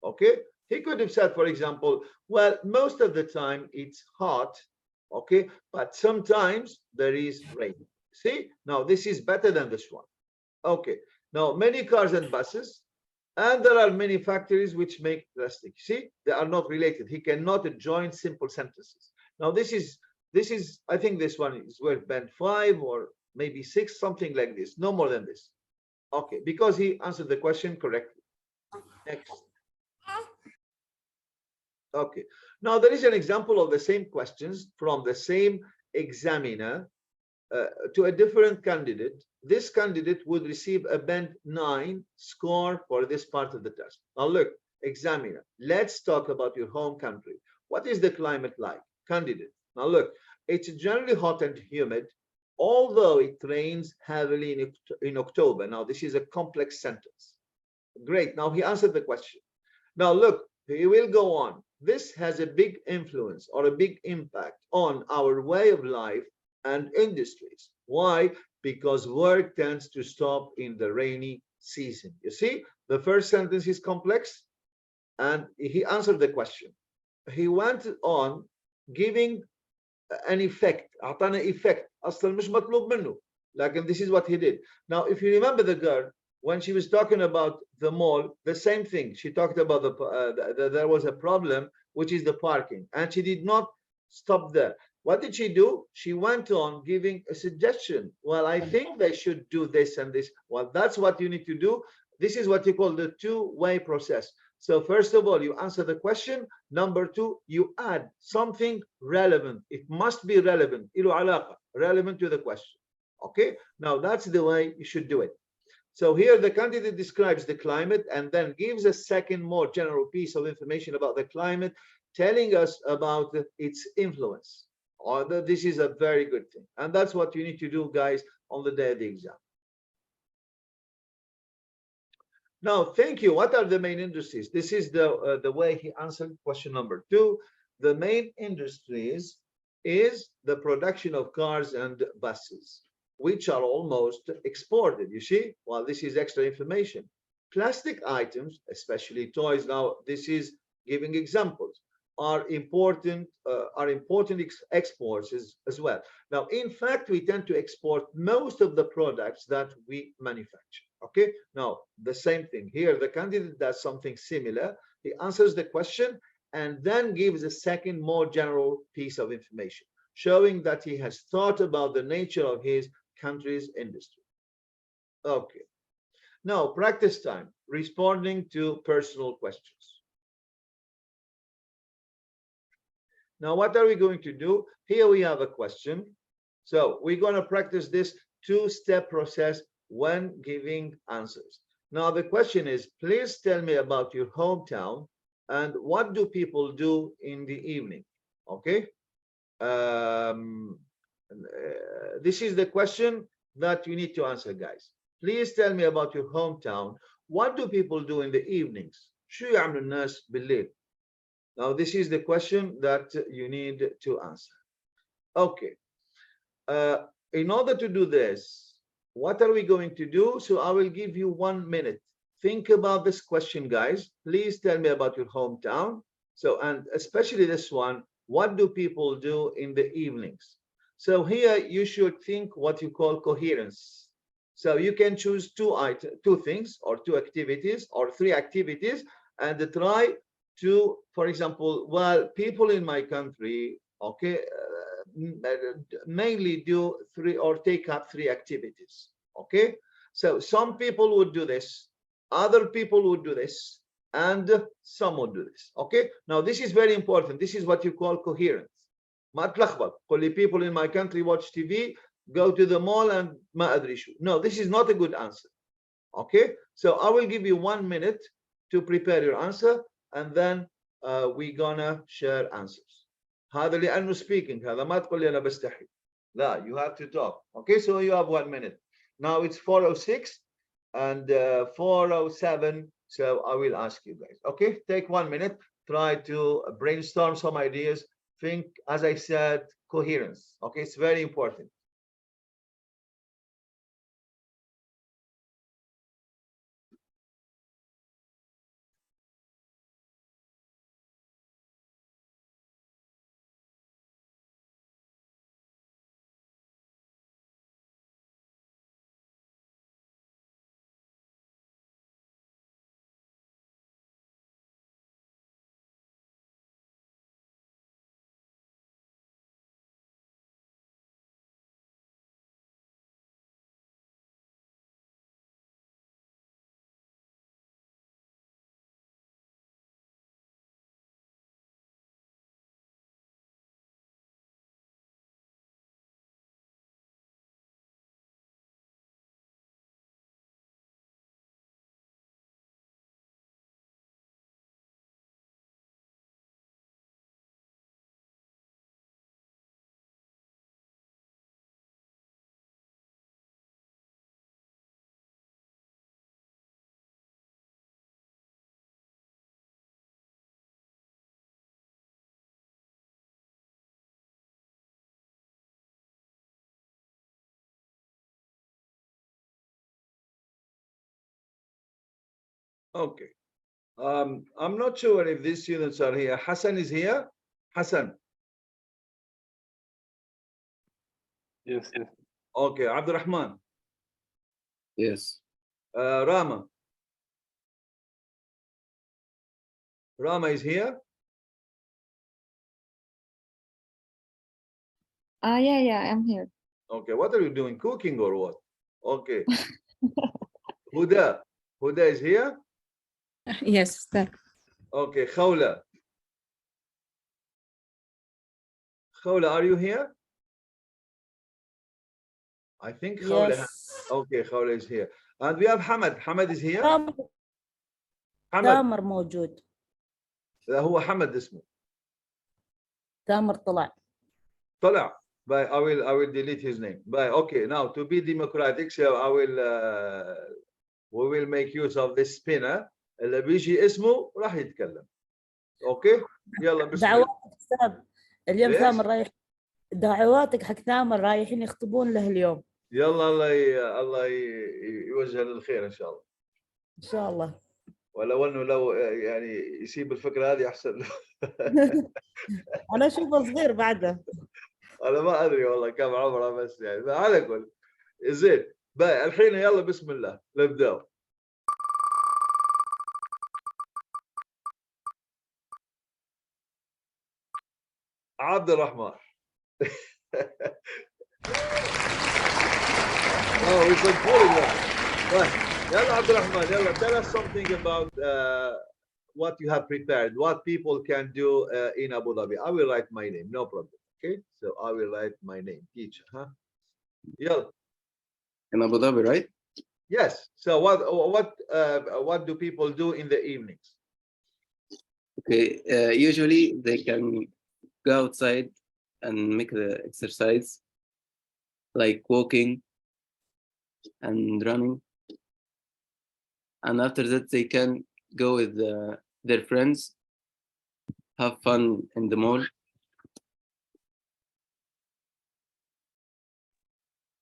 Okay, he could have said, for example, well, most of the time it's hot, okay, but sometimes there is rain. See, now this is better than this one. Okay, now many cars and buses, and there are many factories which make plastic. See, they are not related. He cannot join simple sentences. Now this is I think this one is worth band 5 or maybe 6, something like this, no more than this. Okay, because he answered the question correctly. Next. Okay, now there is an example of the same questions from the same examiner to a different candidate. This candidate would receive a band 9 score for this part of the test. Now look, examiner, let's talk about your home country. What is the climate like? Candidate, now look, it's generally hot and humid. although it rains heavily in October. Now, this is a complex sentence. Great. Now, he answered the question. Now, look, he will go on. This has a big influence or a big impact on our way of life and industries. Why? Because work tends to stop in the rainy season. You see, the first sentence is complex, and he answered the question. He went on giving an effect. أعطانا effect. أصلا مش مطلوب منه. لكن this is what he did. Now, if you remember the girl, when she was talking about the mall, the same thing. She talked about there was a problem, which is the parking, and she did not stop there. What did she do? She went on giving a suggestion. Well, I think they should do this and this. Well, that's what you need to do. This is what you call the two-way process. So first of all, you answer the question. Number two, you add something relevant. It must be relevant. Relevant to the question. Okay? Now that's the way you should do it. So here the candidate describes the climate and then gives a second more general piece of information about the climate, telling us about its influence. This is a very good thing. And that's what you need to do, guys, on the day of the exam. Now, thank you. What are the main industries? This is the way he answered question number 2. The main industries is the production of cars and buses, which are almost exported. You see, well, this is extra information. Plastic items, especially toys. Now, this is giving examples. Are important exports as well. Now, in fact, we tend to export most of the products that we manufacture. Okay. Now, the same thing here. The candidate does something similar. He answers the question and then gives a second, more general piece of information, showing that he has thought about the nature of his country's industry. Okay. Now, practice time, responding to personal questions. Now, what are we going to do? Here we have a question. So we're going to practice this two-step process when giving answers. Now, the question is, please tell me about your hometown and what do people do in the evening? Okay. This is the question that you need to answer, guys. Please tell me about your hometown. What do people do in the evenings? شو يعمل الناس بالليل? Now, this is the question that you need to answer. Okay. In order to do this, what are we going to do? So I will give you 1 minute. Think about this question, guys. Please tell me about your hometown. So, and especially this one, what do people do in the evenings? So here you should think what you call coherence. So you can choose two things or two activities or three activities and try to, for example, well, people in my country, okay, mainly do three or take up three activities. Okay, so some people would do this, other people would do this, and some would do this. Okay, now this is very important. This is what you call coherence. ما تلخبط. Only people in my country watch TV, go to the mall, and ما أدري شو. No, this is not a good answer. Okay, so I will give you 1 minute to prepare your answer, and then we're gonna share answers. هذا لأنه speaking. هذا ما تقول لي أنا بستحي. لا, you have to talk. Okay, so you have 1 minute. Now it's 4:06 and 4:07. So I will ask you guys. Okay, take 1 minute. Try to brainstorm some ideas. Think, as I said, coherence. Okay, it's very important. Okay. I'm not sure if these students are here. Hassan is here. Hassan. Yes, yes. Okay. Abdurrahman. Yes. Rama. Rama is here. Yeah, I'm here. Okay. What are you doing? Cooking or what? Okay. Huda. Huda is here. Yes, sir. Okay. Khawla. Khawla, are you here? I think Khawla. Yes. Okay. Khawla is here. And we have Hamad. Hamad is here. تامر Hamad. تامر موجود. هو حمد اسمه. تامر طلع. طلع. Bye. I will delete his name. Bye. Okay. Now to be democratic, so we will make use of this spinner. اللي بيجي اسمه راح يتكلم. اوكي؟ يلا بسم الله. دعواتك استاذ اليوم ليش؟ ثامر رايح. دعواتك حق ثامر رايحين يخطبون له اليوم. يلا الله يوجه للخير ان شاء الله. ان شاء الله. ولو انه لو يعني يسيب الفكره هذه احسن له. انا اشوفه صغير بعده. انا ما ادري والله كم عمره بس يعني على كل زين. بقى الحين يلا بسم الله نبدا. عبد الرحمن. Oh, we've been pulling that. Right. Yalla Abdul Rahman, yalla, tell us something about what you have prepared, what people can do in Abu Dhabi. I will write my name, no problem. Okay, so I will write my name, teacher. Huh? Yalla. In Abu Dhabi, right? Yes. So what do people do in the evenings? Okay. Usually they can go outside and make the exercise, like walking and running. And after that, they can go with their friends, have fun in the mall.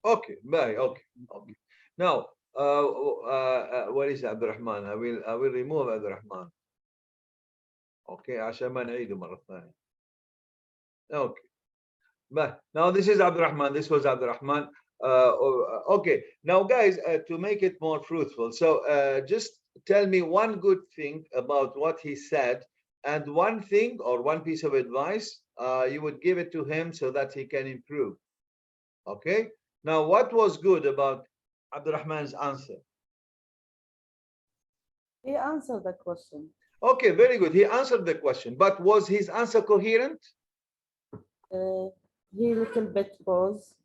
Okay, bye. Okay, okay. Now, what is Abdul Rahman? I will remove Abdul Rahman. Okay, عشان ما نعيده مرة ثانية. Okay. But now this is Abdul Rahman. This was Abdul Rahman. Okay. Now, guys, to make it more fruitful, so just tell me one good thing about what he said, and one thing or one piece of advice you would give it to him so that he can improve. Okay. Now, what was good about Abdul Rahman's answer? He answered the question. Okay, very good. He answered the question, but was his answer coherent? He little bit pause.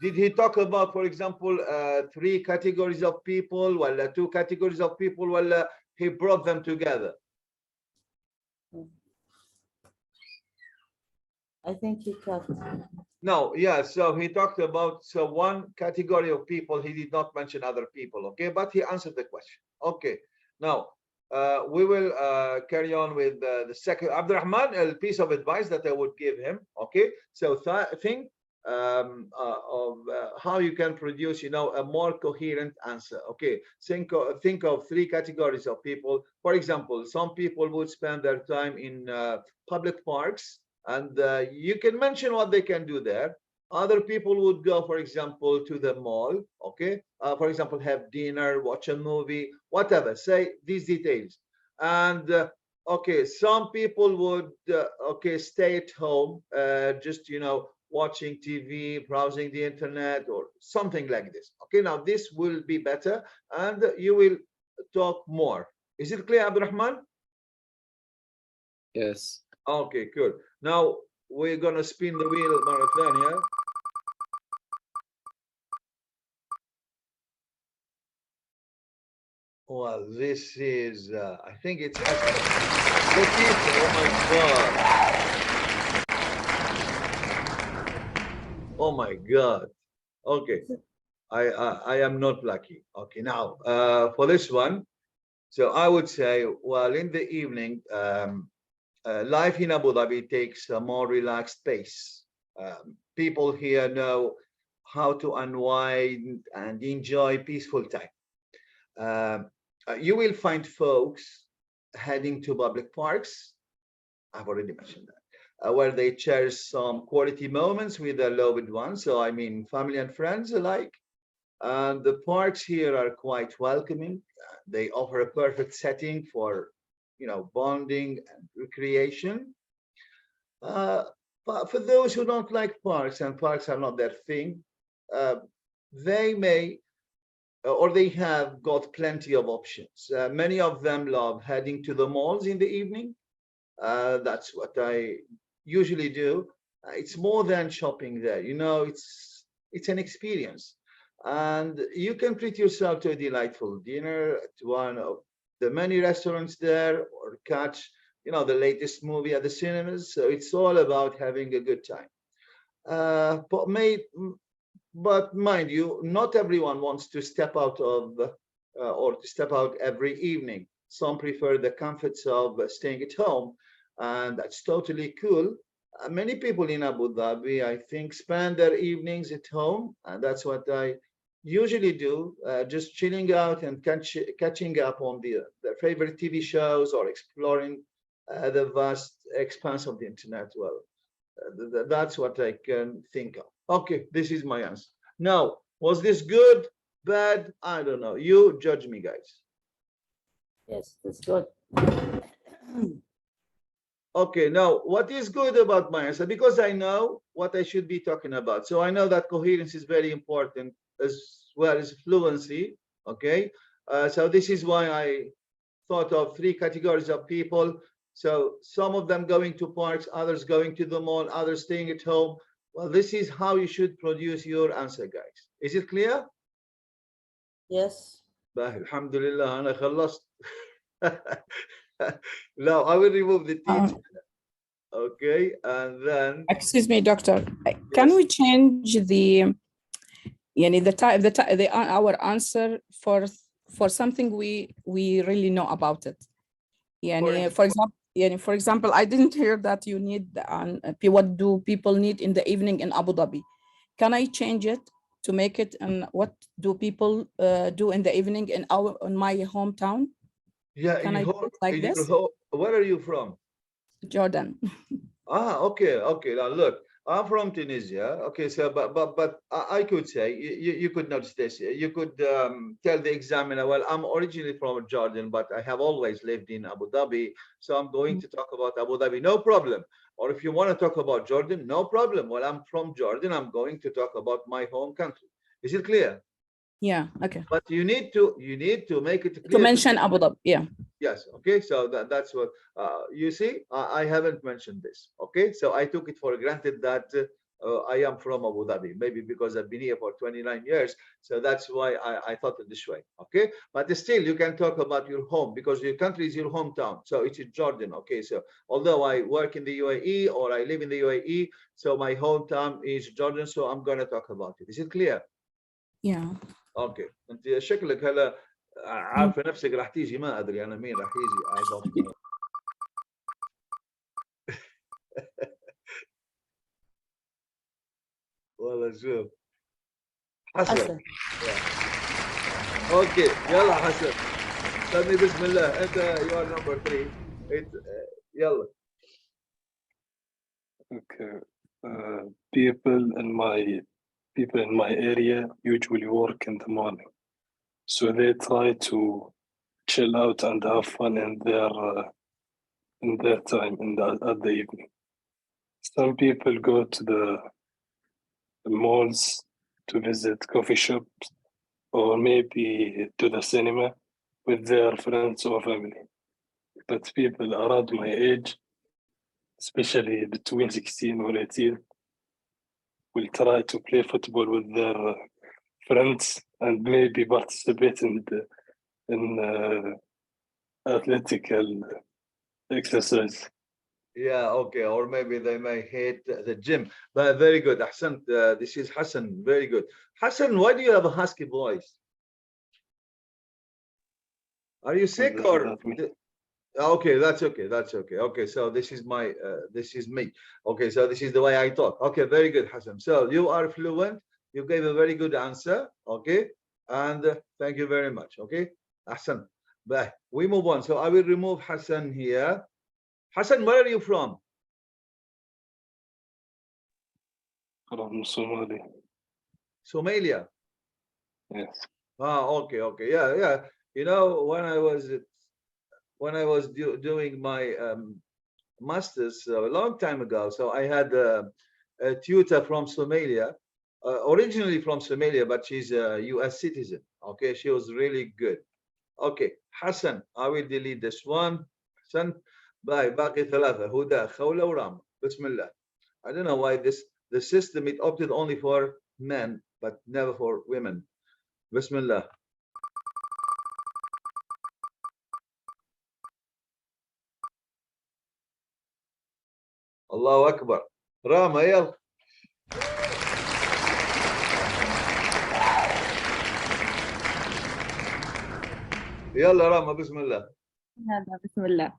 Did he talk about, for example, 3 categories of people, or 2 categories of people, or he brought them together? I think he cut. No, yeah, so he talked about one category of people, he did not mention other people, okay, but he answered the question. Okay, now we will carry on with the second. Abdurrahman, a piece of advice that I would give him, okay, so think of how you can produce, a more coherent answer. Okay, think of 3 categories of people. For example, some people would spend their time in public parks, and you can mention what they can do there. Other people would go, for example, to the mall, okay, for example, have dinner, watch a movie, whatever, say these details. And okay, some people would okay, stay at home, just watching TV, browsing the internet, or something like this. Okay, now this will be better, and you will talk more. Is it clear, Abdurrahman? Yes. Okay, good. Now we're gonna spin the wheel مرة ثانية. Well, this is I think it's Latif. Oh my god. Oh my god. Okay. I am not lucky. Okay, now for this one, so I would say, well, in the evening, life in Abu Dhabi takes a more relaxed pace. People here know how to unwind and enjoy peaceful time. You will find folks heading to public parks. I've already mentioned that, where they share some quality moments with their loved ones. So, I mean, family and friends alike. And the parks here are quite welcoming. They offer a perfect setting for, bonding and recreation. Uh, but for those who don't like parks and parks are not their thing, uh, they may or they have got plenty of options. Many of them love heading to the malls in the evening. That's what I usually do. It's more than shopping there. It's an experience, and you can treat yourself to a delightful dinner at one of the many restaurants there, or catch the latest movie at the cinemas. So it's all about having a good time. But mind you, not everyone wants to step out or to step out every evening. Some prefer the comforts of staying at home, and that's totally cool. Many people in Abu Dhabi, I think, spend their evenings at home, and that's what I usually do, just chilling out and catching up on their favorite TV shows or exploring the vast expanse of the internet. Well, that's what I can think of. Okay, this is my answer. Now, was this good, bad? I don't know. You judge me, guys. Yes, that's good. Okay, now what is good about my answer? Because I know what I should be talking about. So I know that coherence is very important as well as fluency. Okay, so this is why I thought of three categories of people. So some of them going to parks, others going to the mall, others staying at home. Well, this is how you should produce your answer, guys. Is it clear? Yes. Alhamdulillah, أنا خلصت. Now I will remove the teacher. Okay, and then Excuse me, doctor. Can yes. we change the our answer for something we really know about it? For example, I didn't hear that you need what do people need in the evening in Abu Dhabi. Can I change it to make it and what do people do in the evening in my hometown? Yeah, Can I do it like this? Where are you from? Jordan. Okay. Now look, I'm from Tunisia. Okay, so but I could say you could notice this. You could tell the examiner, well, I'm originally from Jordan, but I have always lived in Abu Dhabi, so I'm going to talk about Abu Dhabi, no problem. Or if you want to talk about Jordan, no problem. Well, I'm from Jordan, I'm going to talk about my home country. Is it clear? Yeah, okay. But you need to make it clear To mention Abu Dhabi, yeah. Yes, okay, so that's what you see. I haven't mentioned this. Okay, so I took it for granted that I am from Abu Dhabi, maybe because I've been here for 29 years, so that's why I thought it this way. Okay, but still you can talk about your home because your country is your hometown, so it's in Jordan. Okay, so although I work in the UAE or I live in the UAE, so my hometown is Jordan, so I'm going to talk about it. Is it clear? Yeah. اوكي انت شكلك هلا عارفه نفسك راح تيجي، ما ادري انا مين راح يجي. I don't know. والله شوف حسن. اوكي يلا حسن سمي بسم الله. انت you are number 3. يلا. Okay. People in my area usually work in the morning, so they try to chill out and have fun in their time at the evening. Some people go to the malls to visit coffee shops or maybe to the cinema with their friends or family. But people around my age, especially between 16 or 18, will try to play football with their friends and maybe participate in athletical exercise. Yeah, okay, or maybe they may hate the gym. But very good, Hassan. This is Hassan. Very good, Hassan. Why do you have a husky voice? Are you sick or? Okay, that's okay. That's okay. Okay, so this is me. Okay, so this is the way I talk. Okay, very good, Hassan. So you are fluent. You gave a very good answer. Okay, and thank you very much. Okay, Hassan. But we move on. So I will remove Hassan here. Hassan, where are you from? from Somali. Somalia. Yes. Ah, okay, okay, yeah, yeah. You know, when I was doing my masters a long time ago, so I had a tutor from Somalia, originally from Somalia, but she's a U.S. citizen. Okay, she was really good. Okay, Hassan, I will delete this one. Hassan, bye. باقي ثلاثة هدى خولة ورام. بسم الله. I don't know why the system it opted only for men but never for women. بسم الله. الله أكبر. راما يلا. يلا راما بسم الله. Bismillah.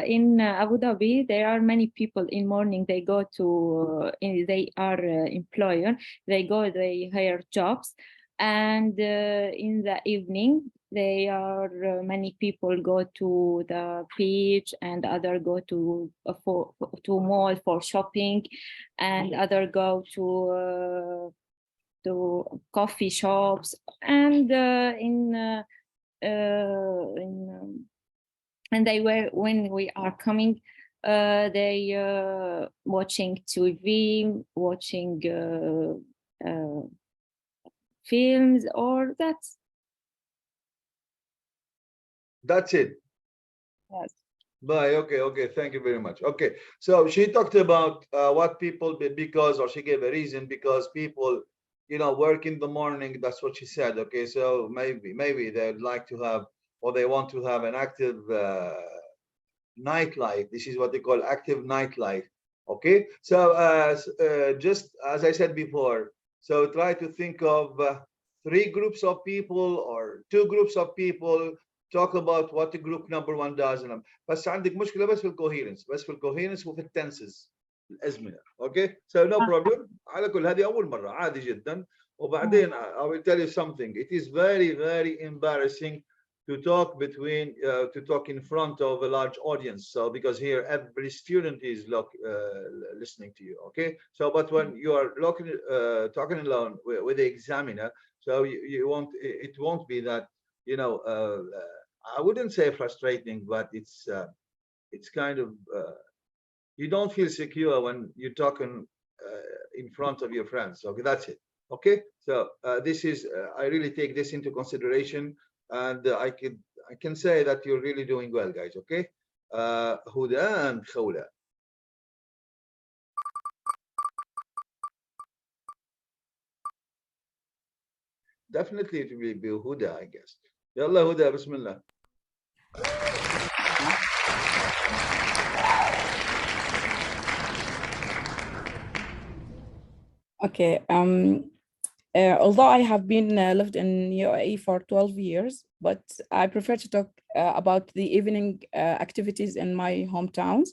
In Abu Dhabi, there are many people in morning. They go to, they are employer. They go, they hire jobs, and in the evening, they are many people go to the beach, and other go to mall for shopping, and other go to coffee shops, and and they were when we are coming they watching TV, watching films, or That's it. yes. Bye. Okay. Okay. Thank you very much. Okay. So she talked about what people because, or she gave a reason because people, you know, work in the morning. That's what she said. Okay. So maybe they'd like to have, or they want to have an active nightlife. This is what they call active nightlife. Okay. So just as I said before, so try to think of three groups of people or two groups of people. Talk about what the group number one does. بس عندك مشكلة بس في الكوهيرنس، بس في الكوهيرنس وفي التنسز الأزمنة. Okay. So no problem. على كل هذه أول مرة عادي جدا. وبعدين I will tell you something. It is very very embarrassing to talk to talk in front of a large audience. So because here every student is listening to you. Okay. So but when you are talking alone with the examiner, so you won't, it won't be that, you know, I wouldn't say frustrating, but it's kind of you don't feel secure when you're talking in front of your friends. Okay, that's it. Okay, so this is I really take this into consideration, and I can say that you're really doing well, guys. Okay, Huda and Khawla. Definitely it will be Huda, I guess. Yalla Huda, Bismillah. Okay. Although I have been lived in UAE for 12 years, but I prefer to talk about the evening activities in my hometowns,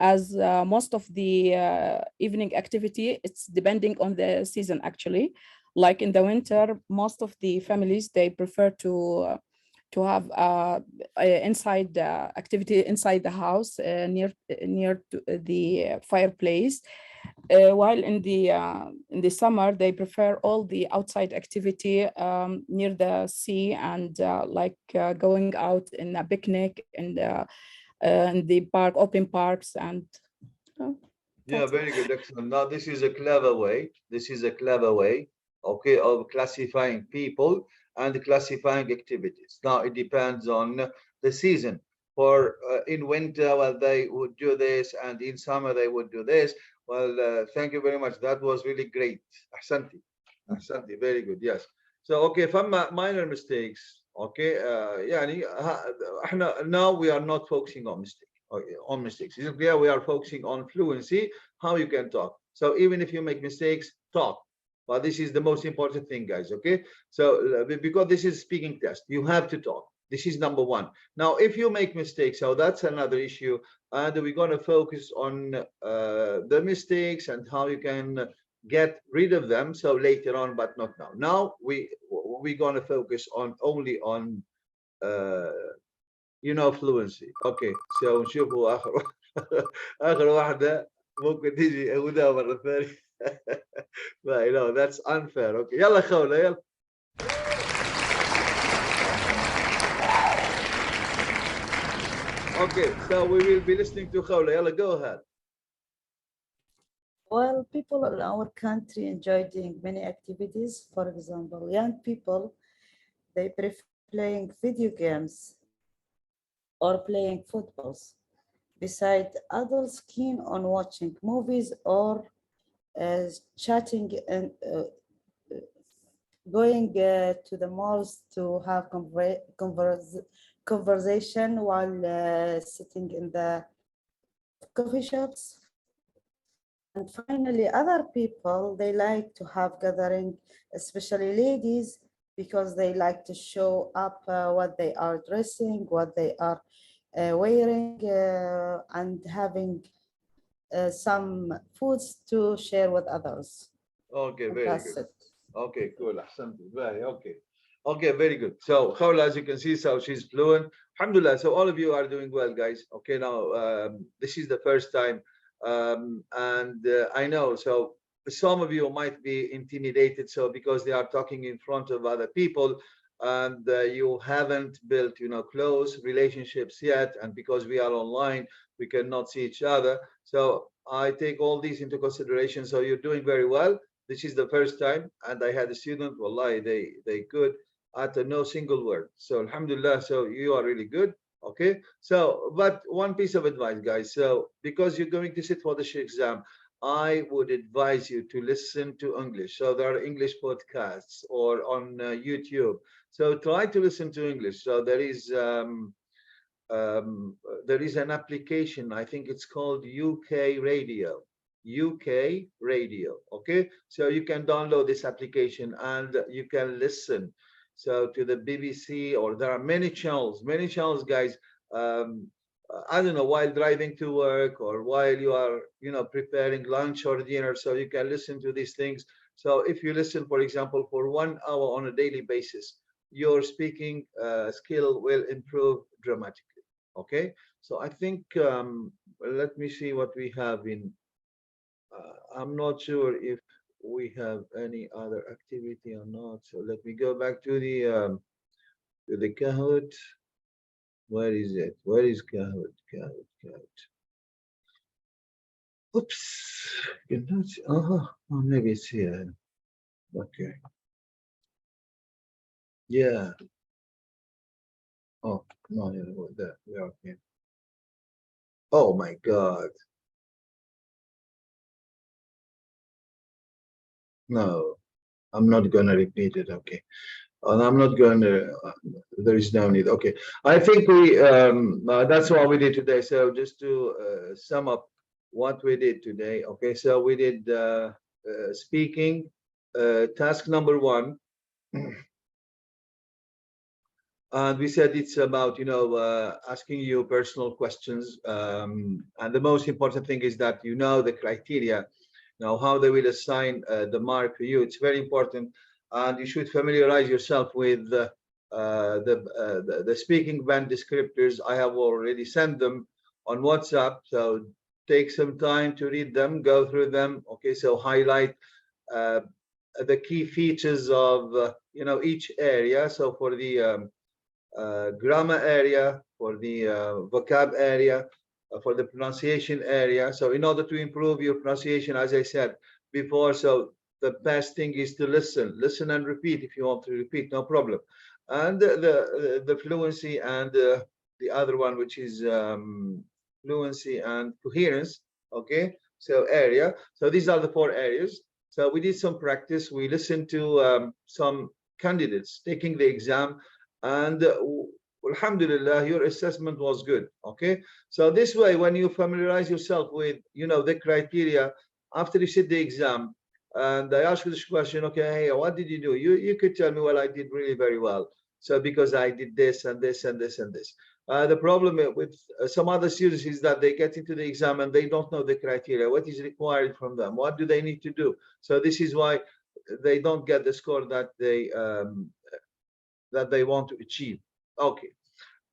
as most of the evening activity, it's depending on the season actually. Like in the winter, most of the families, they prefer to have inside activity inside the house near to the fireplace. While in the summer, they prefer all the outside activity near the sea, and going out in a picnic and in the park, open parks, and Yeah, very good, excellent. Now this is a clever way. This is a clever way, okay, of classifying people and classifying activities. Now it depends on the season. For in winter, well, they would do this, and in summer they would do this. Well, thank you very much. That was really great. Ahsanti, ahsanti, very good. Yes. So okay, فما minor mistakes. Okay, يعني احنا now we are not focusing on mistakes. On mistakes. Here we are focusing on fluency, how you can talk. So even if you make mistakes, talk. But this is the most important thing, guys. Okay. So because this is speaking test, you have to talk. This is number one. Now, if you make mistakes, so that's another issue, and we're going to focus on the mistakes and how you can get rid of them. So later on, but not now. Now we're going to focus on only on you know fluency. Okay, so نشوفوا آخر آخر واحدة ممكن تيجي أقولها مرة ثانية. But you know that's unfair. Okay, يلا خولة يلا. Okay, so we will be listening to Khawla. Yalla, go ahead. Well, people in our country enjoy doing many activities. For example, young people, they prefer playing video games or playing footballs. Besides, adults keen on watching movies or chatting and going to the malls to have conversation while sitting in the coffee shops. And finally, other people, they like to have gathering, especially ladies, because they like to show up what they are dressing, what they are wearing, and having some foods to share with others. Okay, very That's good. it. Okay, cool. Ahsanti. Very okay. Okay, very good. So Khawla, as you can see, so she's fluent. Alhamdulillah. So all of you are doing well, guys. Okay, now this is the first time, and I know. So some of you might be intimidated, so because they are talking in front of other people, and you haven't built, you know, close relationships yet, and because we are online, we cannot see each other. So I take all these into consideration. So you're doing very well. This is the first time, and I had a student, wallahi, they could utter no single word. So alhamdulillah, so you are really good. Okay, so but one piece of advice, guys. So because you're going to sit for the exam, I would advise you to listen to English. So there are English podcasts or on YouTube. So try to listen to English. So there is an application, I think it's called UK Radio. UK Radio. Okay, so you can download this application and you can listen so to the BBC, or there are many channels, guys. I don't know, while driving to work or while you are, you know, preparing lunch or dinner, so you can listen to these things. So if you listen, for example, for 1 hour on a daily basis, your speaking skill will improve dramatically. Okay, so I think let me see what we have in. I'm not sure if we have any other activity or not. So let me go back to the Kahoot. Where is it? Where is Kahoot? Kahoot. Oops. Cannot. Oh, maybe it's here. Okay. Yeah. Oh no, yeah, there. Yeah, okay. Oh my God. No, I'm not gonna repeat it. Okay. And I'm not going to, there is no need. Okay. I think that's what we did today. So just to sum up what we did today. Okay. So we did speaking, task number 1. And we said it's about, you know, asking you personal questions. And the most important thing is that you know the criteria. Now, how they will assign the mark for you. It's very important, and you should familiarize yourself with the speaking band descriptors. I have already sent them on WhatsApp, so take some time to read them, go through them. Okay, so highlight the key features of you know, each area. So for the grammar area, for the vocab area, for the pronunciation area. So in order to improve your pronunciation, as I said before, so the best thing is to listen and repeat. If you want to repeat, no problem. And the fluency and the other one, which is fluency and coherence. Okay, so area. So these are the 4 areas. So we did some practice. We listened to some candidates taking the exam, and alhamdulillah, your assessment was good. Okay, so this way, when you familiarize yourself with, you know, the criteria after you sit the exam, and I ask you this question, okay, hey, what did you do? You could tell me, well, I did really very well, so because I did this and this and this and this. The problem with some other students is that they get into the exam and they don't know the criteria, what is required from them, what do they need to do. So this is why they don't get the score that they want to achieve. Okay.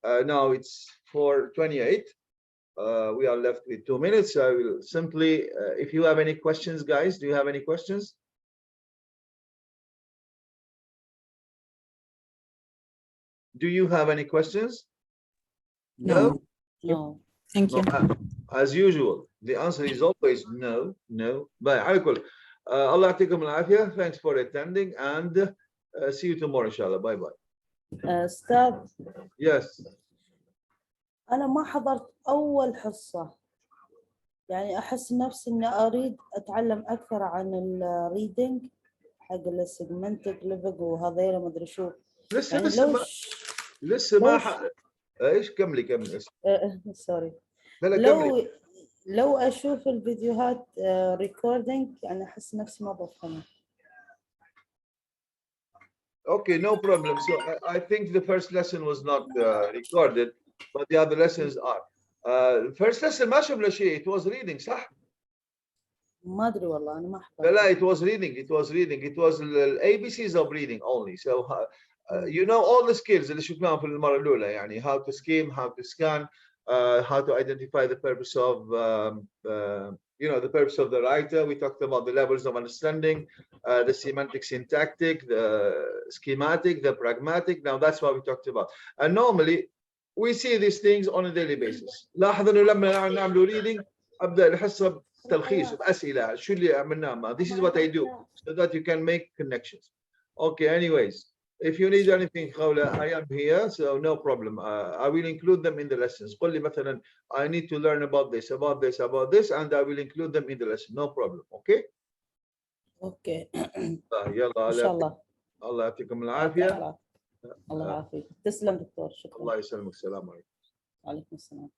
Now it's 4:28. We are left with 2 minutes. I will simply, if you have any questions, guys, do you have any questions? Do you have any questions? No? No. Thank you. No. As usual, the answer is always no, no. Bye. على كل. Allah يعطيكم العافية. Thanks for attending and see you tomorrow, inshallah. Bye bye. أستاذ Yes. أنا ما حضرت أول حصة، يعني أحس نفسي إني أريد أتعلم أكثر عن الريدنج حق السيجمنتك ليفج وهذيلا ما أدري شو. لسه يعني لسه لو ما لسه ما ايش كملي سوري. لا لا كملي. لو أشوف الفيديوهات ريكوردينج يعني أحس نفسي ما بفهمها. Okay, no problem. So I think the first lesson was not recorded, but the other lessons are. First lesson ما شفنا شيء. It was reading, صح؟ ما أدري والله أنا ما حضرت. لا, it was reading. It was reading. It was the ABCs of reading only. So you know all the skills اللي شفناهم في المرة الأولى يعني how to skim, how to scan, how to identify the purpose of the purpose of the writer. We talked about the levels of understanding, the semantic syntactic, the schematic, the pragmatic. Now that's what we talked about. And normally we see these things on a daily basis. لاحظ انه لما نعمل reading ابدا الحصه تلخيص باسئله شو اللي عملناه. This is what I do so that you can make connections. Okay, anyways, if you need anything Khawla, I am here, so no problem. I will include them in the lessons. قل لي مثلا I need to learn about this, and I will include them in the lesson. No problem. Okay? أوكي. يلا إن شاء الله. الله يعطيكم العافية. الله يعافيك. تسلم دكتور. شكرا. الله يسلمك. السلام عليكم. وعليكم السلام.